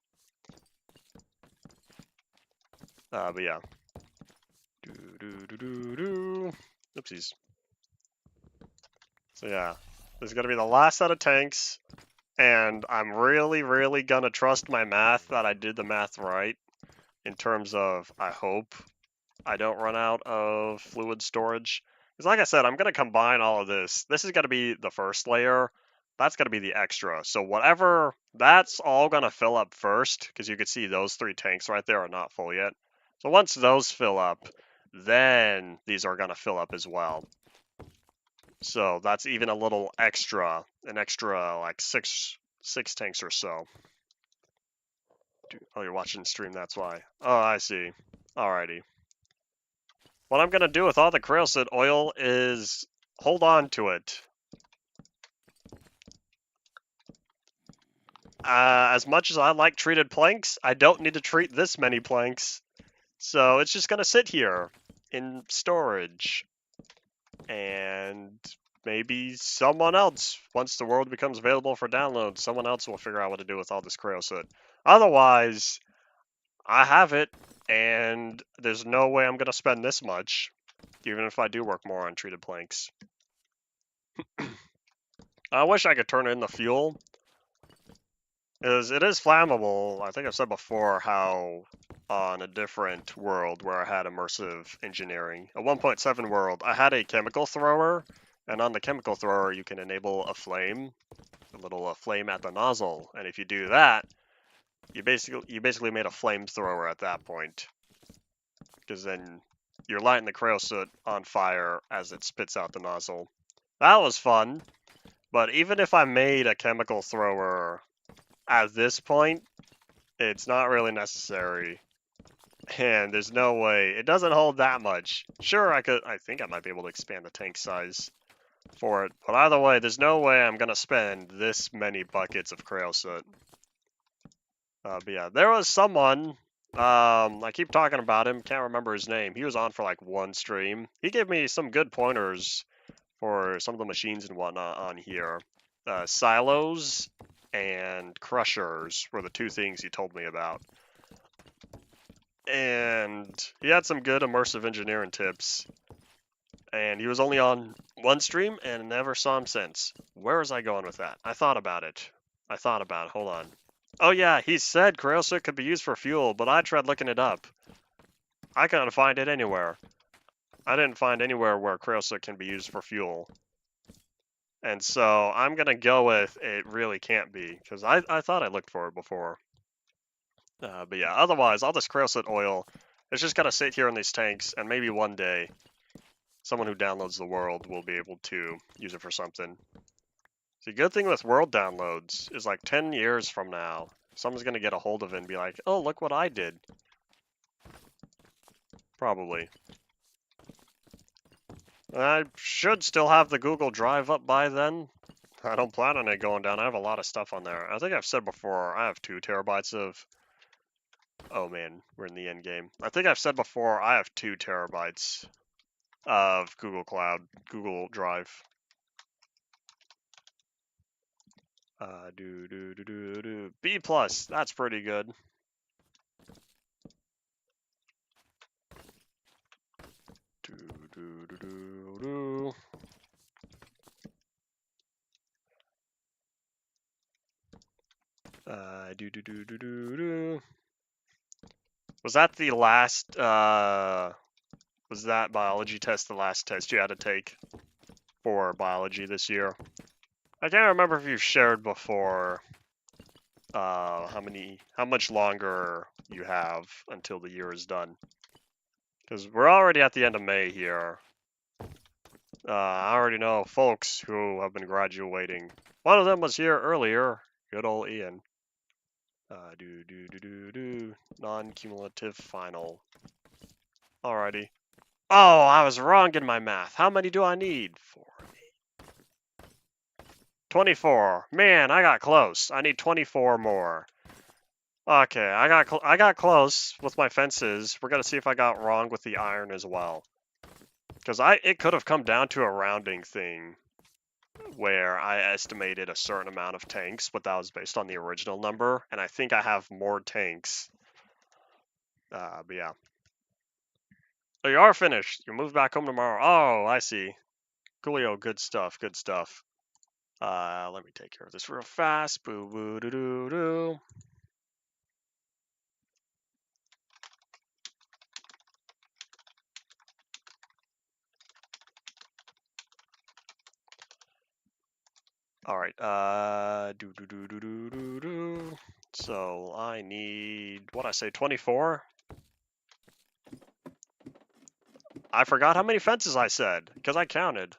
But yeah. Oopsies. So yeah, this is gonna be the last set of tanks, and I'm really gonna trust my math that I did the math right in terms of I hope I don't run out of fluid storage. Because like I said, I'm gonna combine all of this. This is gonna be the first layer. That's gonna be the extra. So whatever, that's all gonna fill up first, because you can see those 3 tanks right there are not full yet. So once those fill up, then these are gonna fill up as well. So that's even a little extra, an extra like six tanks or so. Oh, you're watching the stream, that's why. Oh, I see. Alrighty. What I'm gonna do with all the Creosote oil is hold on to it. As much as I like treated planks, I don't need to treat this many planks. So it's just gonna sit here in storage. And maybe someone else, once the world becomes available for download, someone else will figure out what to do with all this Creosote. Otherwise, I have it, and there's no way I'm gonna spend this much, even if I do work more on treated planks. I wish I could turn in the fuel, because it is flammable. I think I've said before how on a different world where I had immersive engineering, a 1.7 world, I had a chemical thrower, and on the chemical thrower you can enable a flame, a little flame at the nozzle, and if you do that, you basically made a flamethrower at that point, because then you're lighting the Creosote on fire as it spits out the nozzle. That was fun, but even if I made a chemical thrower at this point, it's not really necessary. And there's no way, it doesn't hold that much. Sure, I think I might be able to expand the tank size for it, but either way, there's no way I'm gonna spend this many buckets of Creosote. But yeah, there was someone, I keep talking about him, can't remember his name. He was on for like 1 stream. He gave me some good pointers for some of the machines and whatnot on here. Silos and crushers were the 2 things he told me about. And he had some good immersive engineering tips. And he was only on 1 stream and never saw him since. Where was I going with that? I thought about it. Hold on. Oh yeah, he said Creosote could be used for fuel, but I tried looking it up. I couldn't find it anywhere. I didn't find anywhere where Creosote can be used for fuel. And so I'm gonna go with it really can't be, because I thought I looked for it before. But yeah, otherwise, all this Creosote oil, it's just gotta sit here in these tanks, and maybe one day, someone who downloads the world will be able to use it for something. The good thing with world downloads is like 10 years from now, someone's gonna get a hold of it and be like, oh, look what I did. Probably. I should still have the Google Drive up by then. I don't plan on it going down. I have a lot of stuff on there. I think I've said before, I have 2 terabytes of... Oh man, we're in the end game. I think I've said before, I have 2 terabytes of Google Drive. B+, that's pretty good. Was that the last, was that biology test the last test you had to take for biology this year? I can't remember if you've shared before how much longer you have until the year is done. Because we're already at the end of May here. I already know folks who have been graduating. One of them was here earlier. Good old Ian. Non-cumulative final. Alrighty. Oh, I was wrong in my math. How many do I need? 4, 8. 24. Man, I got close. I need 24 more. Okay, I got close with my fences. We're gonna see if I got wrong with the iron as well. Because it could have come down to a rounding thing. where I estimated a certain amount of tanks, but that was based on the original number, and I think I have more tanks. But yeah. Oh, you are finished. You move back home tomorrow. Oh, I see. Coolio, good stuff, good stuff. Let me take care of this real fast. Boo boo doo doo doo. All right. Do do do do do do do. So I need what I say, 24. I forgot how many fences I said because I counted.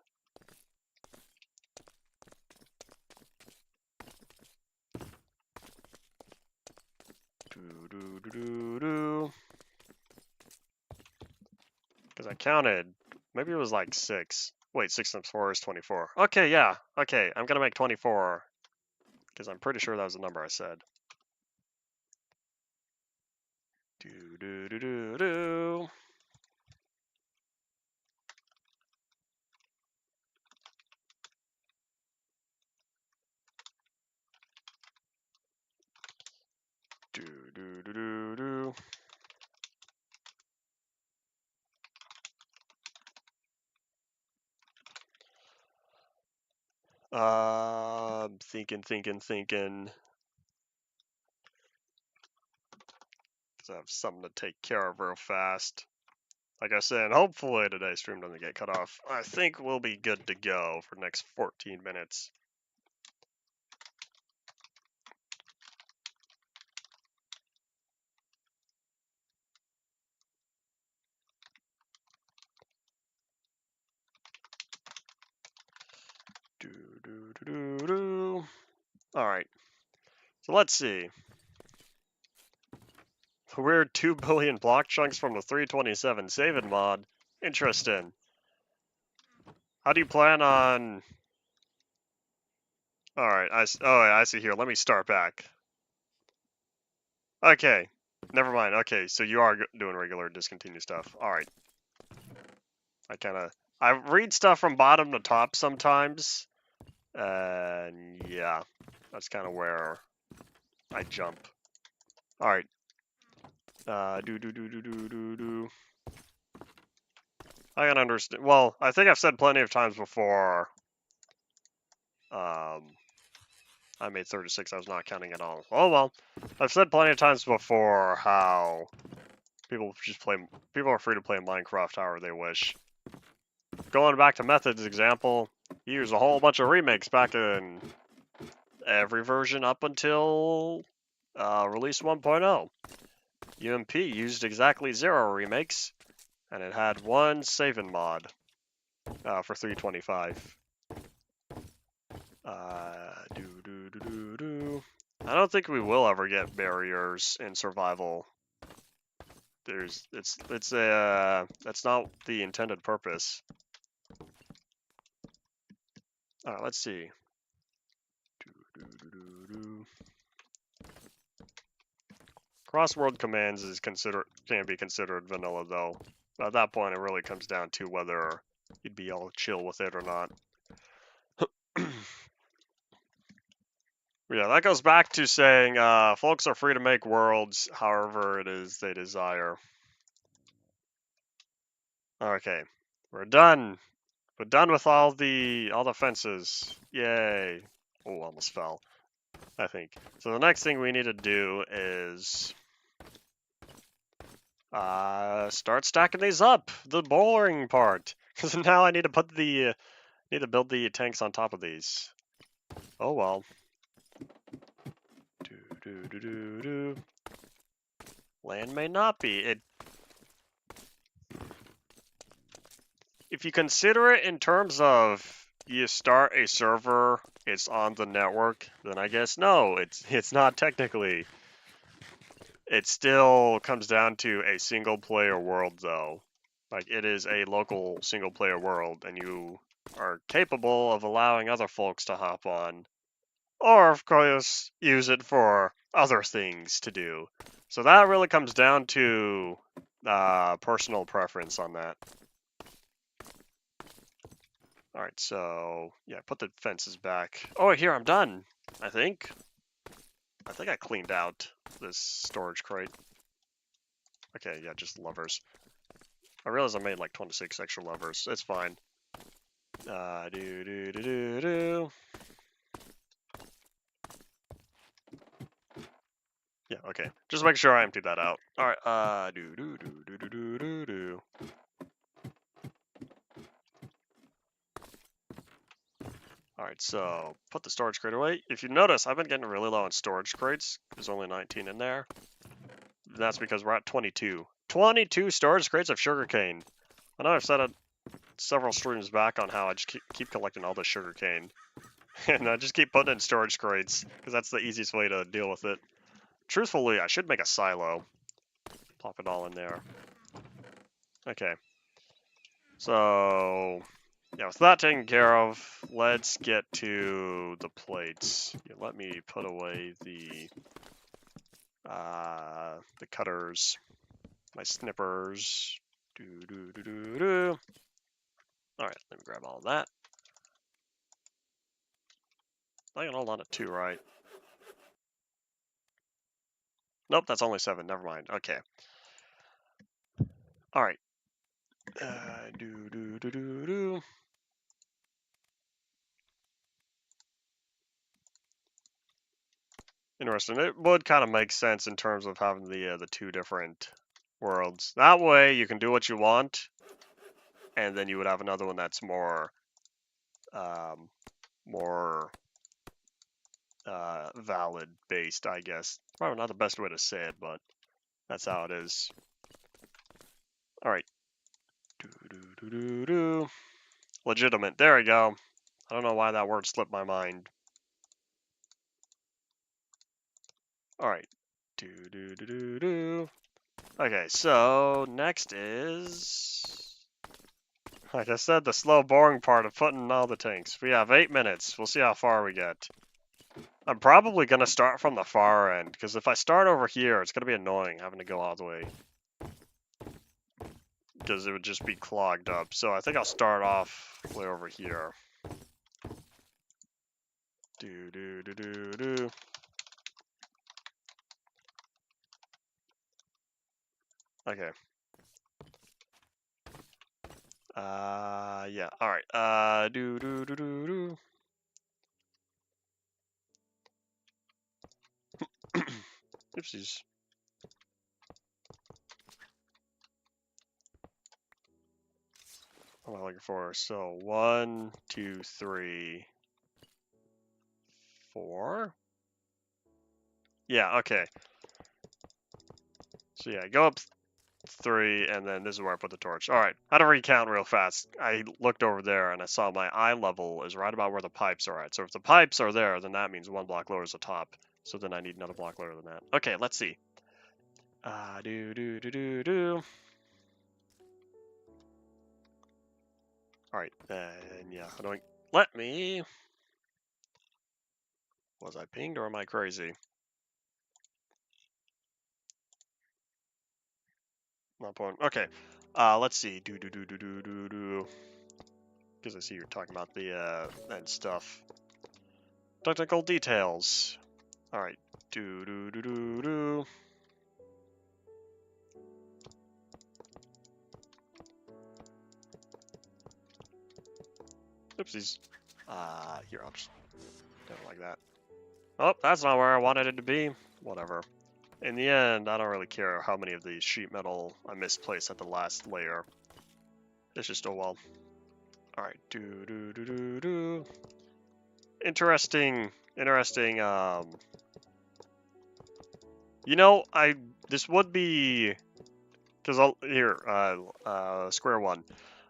Do do do do do. Because I counted. Maybe it was like 6. Wait, 6 times 4 is 24. Okay, yeah. Okay, I'm gonna make 24 because I'm pretty sure that was the number I said. Do do do do do. Do do do do do. Thinking. Because I have something to take care of real fast. Like I said, hopefully today's stream doesn't get cut off. I think we'll be good to go for the next 14 minutes. Do do do do do. All right. So let's see. We're 2 billion block chunks from the 327 saving mod. Interesting. How do you plan on... Alright, I see here. Let me start back. Okay. Never mind. Okay, so you are doing regular discontinue stuff. Alright. I read stuff from bottom to top sometimes. And yeah. That's kind of where I jump. Alright. Do. I can understand. Well, I think I've said plenty of times before. I made 36. I was not counting at all. Oh well. I've said plenty of times before how people are free to play Minecraft however they wish. Going back to Method's example, he used a whole bunch of remakes back in every version up until release 1.0. UMP used exactly 0 remakes, and it had 1 saving mod for 325. I don't think we will ever get barriers in survival. That's not the intended purpose. Alright, let's see. Cross-world commands can be considered vanilla though. At that point, it really comes down to whether you'd be all chill with it or not. Yeah, that goes back to saying folks are free to make worlds however it is they desire. Okay, we're done. We're done with all the fences. Yay! Oh, almost fell. I think. So the next thing we need to do is start stacking these up. The boring part, because now I need to put the build the tanks on top of these. Oh well. Do. Land may not be it. If you consider it in terms of you start a server, it's on the network, then I guess no, it's not technically. It still comes down to a single player world though. Like it is a local single player world and you are capable of allowing other folks to hop on. Or of course use it for other things to do. So that really comes down to personal preference on that. All right, so yeah, put the fences back. Oh, here, I'm done, I think. I think I cleaned out this storage crate. Okay, yeah, just levers. I realized I made like 26 extra levers. It's fine. Do. Yeah, okay. Just make sure I emptied that out. All right. Do. All right, so put the storage crate away. If you notice, I've been getting really low on storage crates. There's only 19 in there. That's because we're at 22. 22 storage crates of sugarcane. I know I've said it several streams back on how I just keep collecting all the sugarcane. And I just keep putting in storage crates, because that's the easiest way to deal with it. Truthfully, I should make a silo. Plop it all in there. Okay. So, yeah, with that taken care of, let's get to the plates. Yeah, let me put away the cutters, my snippers. Do. All right, let me grab all of that. I can hold on to 2, right? Nope, that's only 7. Never mind. Okay. All right. Do. Interesting. It would kind of make sense in terms of having the 2 different worlds. That way, you can do what you want, and then you would have another one that's more valid based, I guess. Probably not the best way to say it, but that's how it is. All right. Do. Legitimate. There we go. I don't know why that word slipped my mind. All right. Do. Okay, so next is, like I said, the slow, boring part of putting in all the tanks. We have 8 minutes. We'll see how far we get. I'm probably going to start from the far end, because if I start over here, it's going to be annoying having to go all the way. Because it would just be clogged up. So I think I'll start off way over here. Do. Okay. Yeah. All right. Do. Oopsies. What am I looking for? So 1, 2, 3, 4. Yeah. Okay. So yeah, go up 3, and then this is where I put the torch. All right. How to recount real fast. I looked over there and I saw my eye level is right about where the pipes are at. So if the pipes are there, then that means 1 block lower is the top. So then I need another block lower than that. Okay, let's see. Do. All right, and yeah, how do I? Let me. Was I pinged or am I crazy? Not point. Okay. Let's see. Do. Because I see you're talking about the and stuff. Technical details. All right. Do. Oopsies. Here, I'll just do it like that. Oh, that's not where I wanted it to be. Whatever. In the end, I don't really care how many of these sheet metal I misplaced at the last layer. It's just, oh well. Alright, do. Interesting, you know, this would be, because here, square one.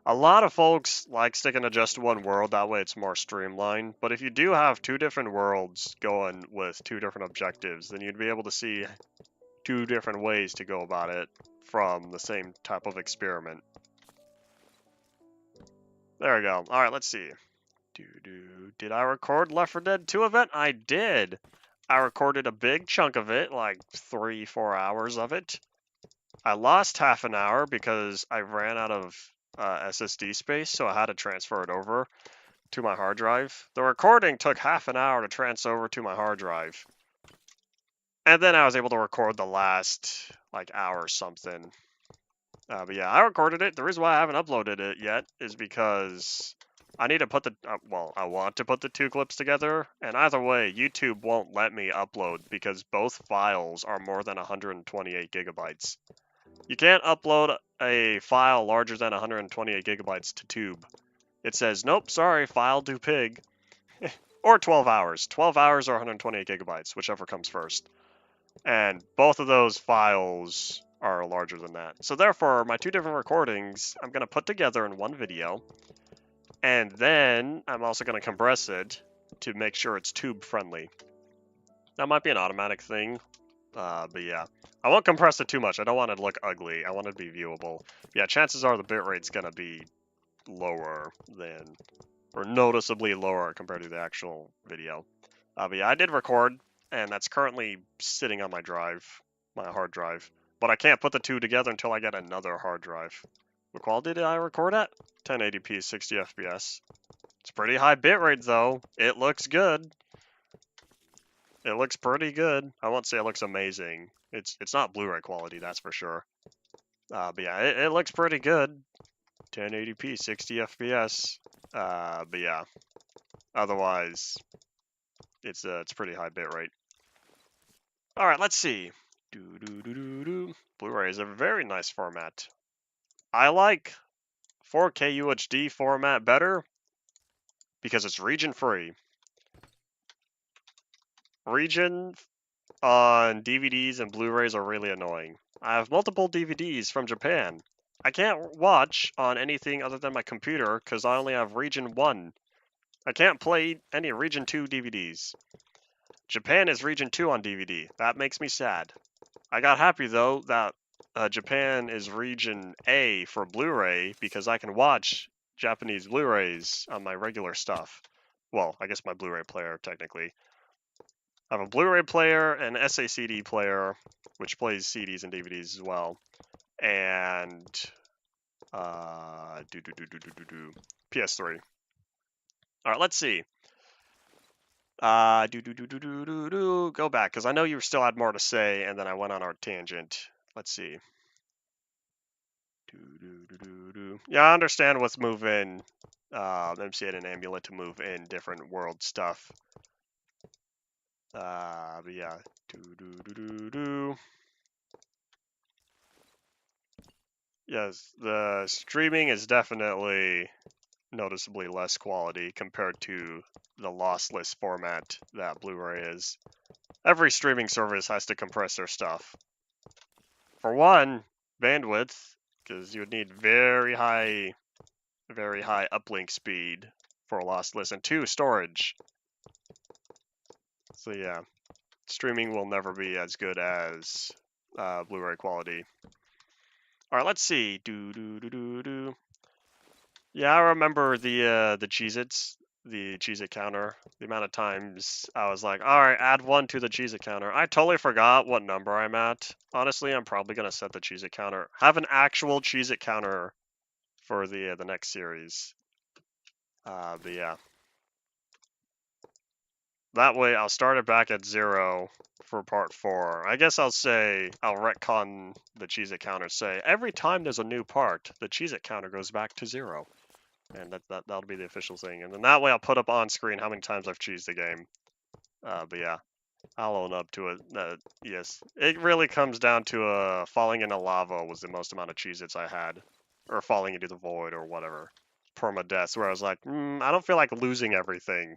A lot of folks like sticking to just one world, that way it's more streamlined. But if you do have 2 different worlds going with 2 different objectives, then you'd be able to see 2 different ways to go about it from the same type of experiment. There we go. Alright, let's see. Did I record Left 4 Dead 2 event? I did. I recorded a big chunk of it, like 3-4 hours of it. I lost half an hour because I ran out of SSD space, so I had to transfer it over. to my hard drive. The recording took half an hour to transfer over to my hard drive. And then I was able to record the last, like, hour or something. But yeah, I recorded it. The reason why I haven't uploaded it yet is because I need to put the, well, I want to put the two clips together, and either way, YouTube won't let me upload because both files are more than 128 gigabytes. You can't upload a file larger than 128 gigabytes to Tube. It says, nope, sorry, file too big. Or 12 hours. 12 hours or 128 gigabytes, whichever comes first. And both of those files are larger than that. So therefore, my two different recordings, I'm going to put together in one video. And then I'm also going to compress it to make sure it's tube friendly. That might be an automatic thing, but yeah. I won't compress it too much. I don't want it to look ugly. I want it to be viewable. Yeah, chances are the bitrate's going to be lower than, or noticeably lower compared to the actual video. But yeah, I did record, and that's currently sitting on my drive, my hard drive. But I can't put the two together until I get another hard drive. What quality did I record at? 1080p, 60 FPS. It's pretty high bitrate though. It looks good. It looks pretty good. I won't say it looks amazing. It's not Blu-ray quality, that's for sure. But yeah, it looks pretty good. 1080p, 60 FPS. But yeah, otherwise, it's pretty high bitrate. All right, let's see. Blu-ray is a very nice format. I like 4K UHD format better because it's region free. Region on DVDs and Blu-rays are really annoying. I have multiple DVDs from Japan. I can't watch on anything other than my computer because I only have region 1. I can't play any region 2 DVDs. Japan is region 2 on DVD. That makes me sad. I got happy though that Japan is region A for Blu-ray because I can watch Japanese Blu-rays on my regular stuff. Well, I guess my Blu-ray player technically. I have a Blu-ray player, an SACD player, which plays CDs and DVDs as well, and PS3. All right, let's see. Go back because I know you still had more to say, and then I went on our tangent. Let's see. Yeah, I understand what's moving MC8 and Amulet to move in different world stuff. But yeah. Yes, the streaming is definitely noticeably less quality compared to the lossless format that Blu-ray is. Every streaming service has to compress their stuff. For one, bandwidth, because you would need very high uplink speed for lossless, and two, storage. So yeah, streaming will never be as good as Blu-ray quality. All right, let's see. Yeah, I remember the Cheez-Its, the Cheez-It counter. The amount of times I was like, all right, add 1 to the Cheez-It counter. I totally forgot what number I'm at. Honestly, I'm probably gonna set the Cheez-It counter. Have an actual Cheez-It counter for the next series. But yeah. That way, I'll start it back at 0 for part 4. I guess I'll retcon the Cheez-It counter. Say every time there's a new part, the Cheez-It counter goes back to 0. And that'll be the official thing. And then that way I'll put up on screen how many times I've cheesed the game. But yeah, I'll own up to it. Yes, it really comes down to falling into lava was the most amount of Cheez-Its I had. Or falling into the void or whatever. Permadeath, where I was like, I don't feel like losing everything.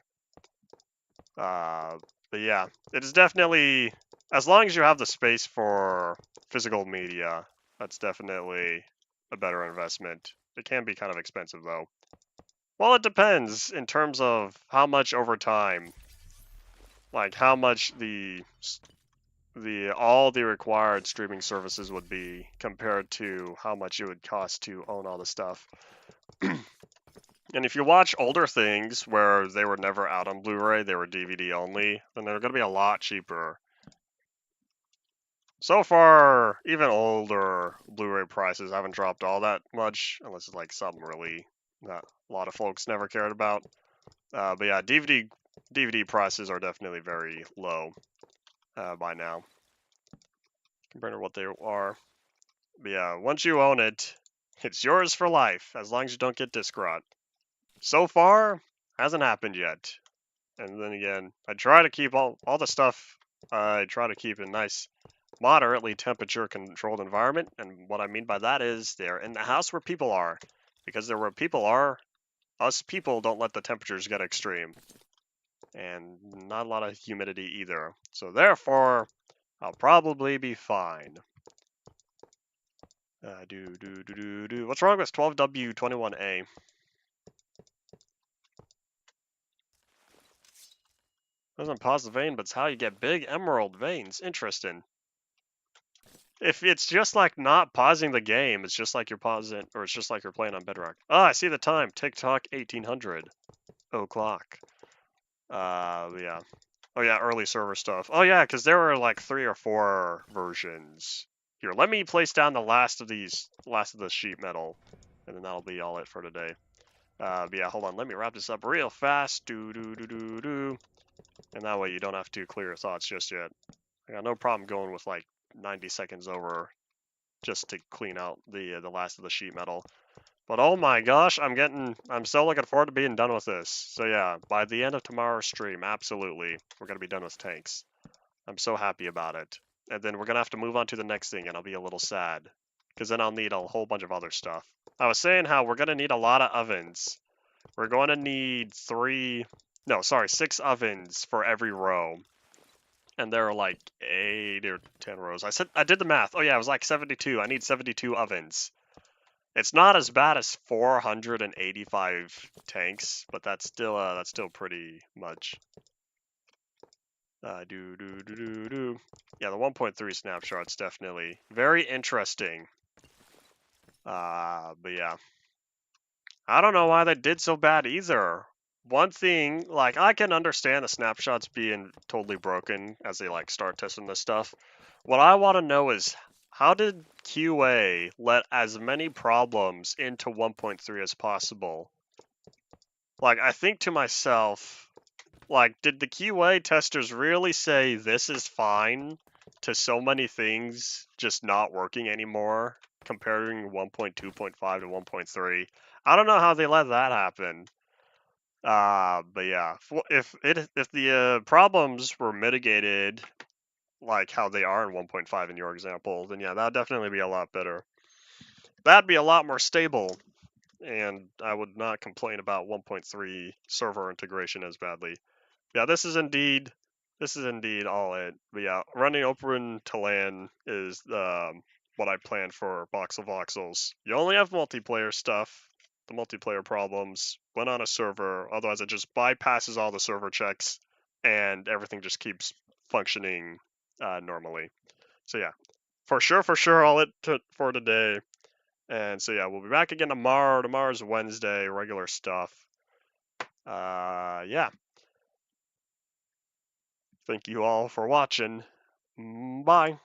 But yeah, it is definitely, as long as you have the space for physical media, that's definitely a better investment. It can be kind of expensive though. Well, it depends in terms of how much over time, like how much all the required streaming services would be compared to how much it would cost to own all the stuff. And if you watch older things where they were never out on Blu-ray, they were DVD only, then they're going to be a lot cheaper. So far, even older Blu-ray prices haven't dropped all that much, unless it's like something really that a lot of folks never cared about. But yeah, DVD prices are definitely very low by now compared to what they are. But yeah, once you own it, it's yours for life as long as you don't get disc rot. So far, hasn't happened yet. And then again, I try to keep all the stuff. I try to keep a nice, moderately temperature controlled environment. And what I mean by that is they're in the house where people are, because they're where people are. Us people don't let the temperatures get extreme, and not a lot of humidity either. So therefore, I'll probably be fine. What's wrong with 12W21A? Doesn't pause the vein, but it's how you get big emerald veins. Interesting. If it's just like not pausing the game, it's just like you're pausing, or it's just like you're playing on Bedrock. Oh, I see the time. TikTok 1800 o'clock. Yeah. Oh yeah, early server stuff. Oh yeah, because there were like 3 or 4 versions. Here, let me place down the last of the sheet metal, and then that'll be all it for today. But yeah, hold on. Let me wrap this up real fast. And that way you don't have to clear your thoughts just yet. I got no problem going with like 90 seconds over just to clean out the last of the sheet metal. But oh my gosh, I'm so looking forward to being done with this. So yeah, by the end of tomorrow's stream, absolutely, we're gonna be done with tanks. I'm so happy about it. And then we're gonna have to move on to the next thing, and I'll be a little sad, because then I'll need a whole bunch of other stuff. I was saying how we're gonna need a lot of ovens. We're going to need 6 ovens for every row. And there are like 8 or 10 rows. I did the math. Oh yeah, it was like 72. I need 72 ovens. It's not as bad as 485 tanks, but that's still pretty much. Yeah, the 1.3 snapshot's definitely very interesting. But yeah, I don't know why they did so bad either. One thing, like, I can understand the snapshots being totally broken as they like start testing this stuff. What I want to know is, how did QA let as many problems into 1.3 as possible? Like, I think to myself, like, did the QA testers really say this is fine to so many things just not working anymore, comparing 1.2.5 to 1.3? I don't know how they let that happen. But yeah, if the problems were mitigated like how they are in 1.5 in your example, then yeah, that'd definitely be a lot better. That'd be a lot more stable, and I would not complain about 1.3 server integration as badly. Yeah, this is indeed all it. But yeah, running open to LAN is what I plan for Box of Voxels. You only have multiplayer stuff, the multiplayer problems when on a server. Otherwise, it just bypasses all the server checks, and everything just keeps functioning normally. So yeah, for sure, all it for today. And so yeah, we'll be back again tomorrow. Tomorrow's Wednesday, regular stuff. Yeah. Thank you all for watching. Bye.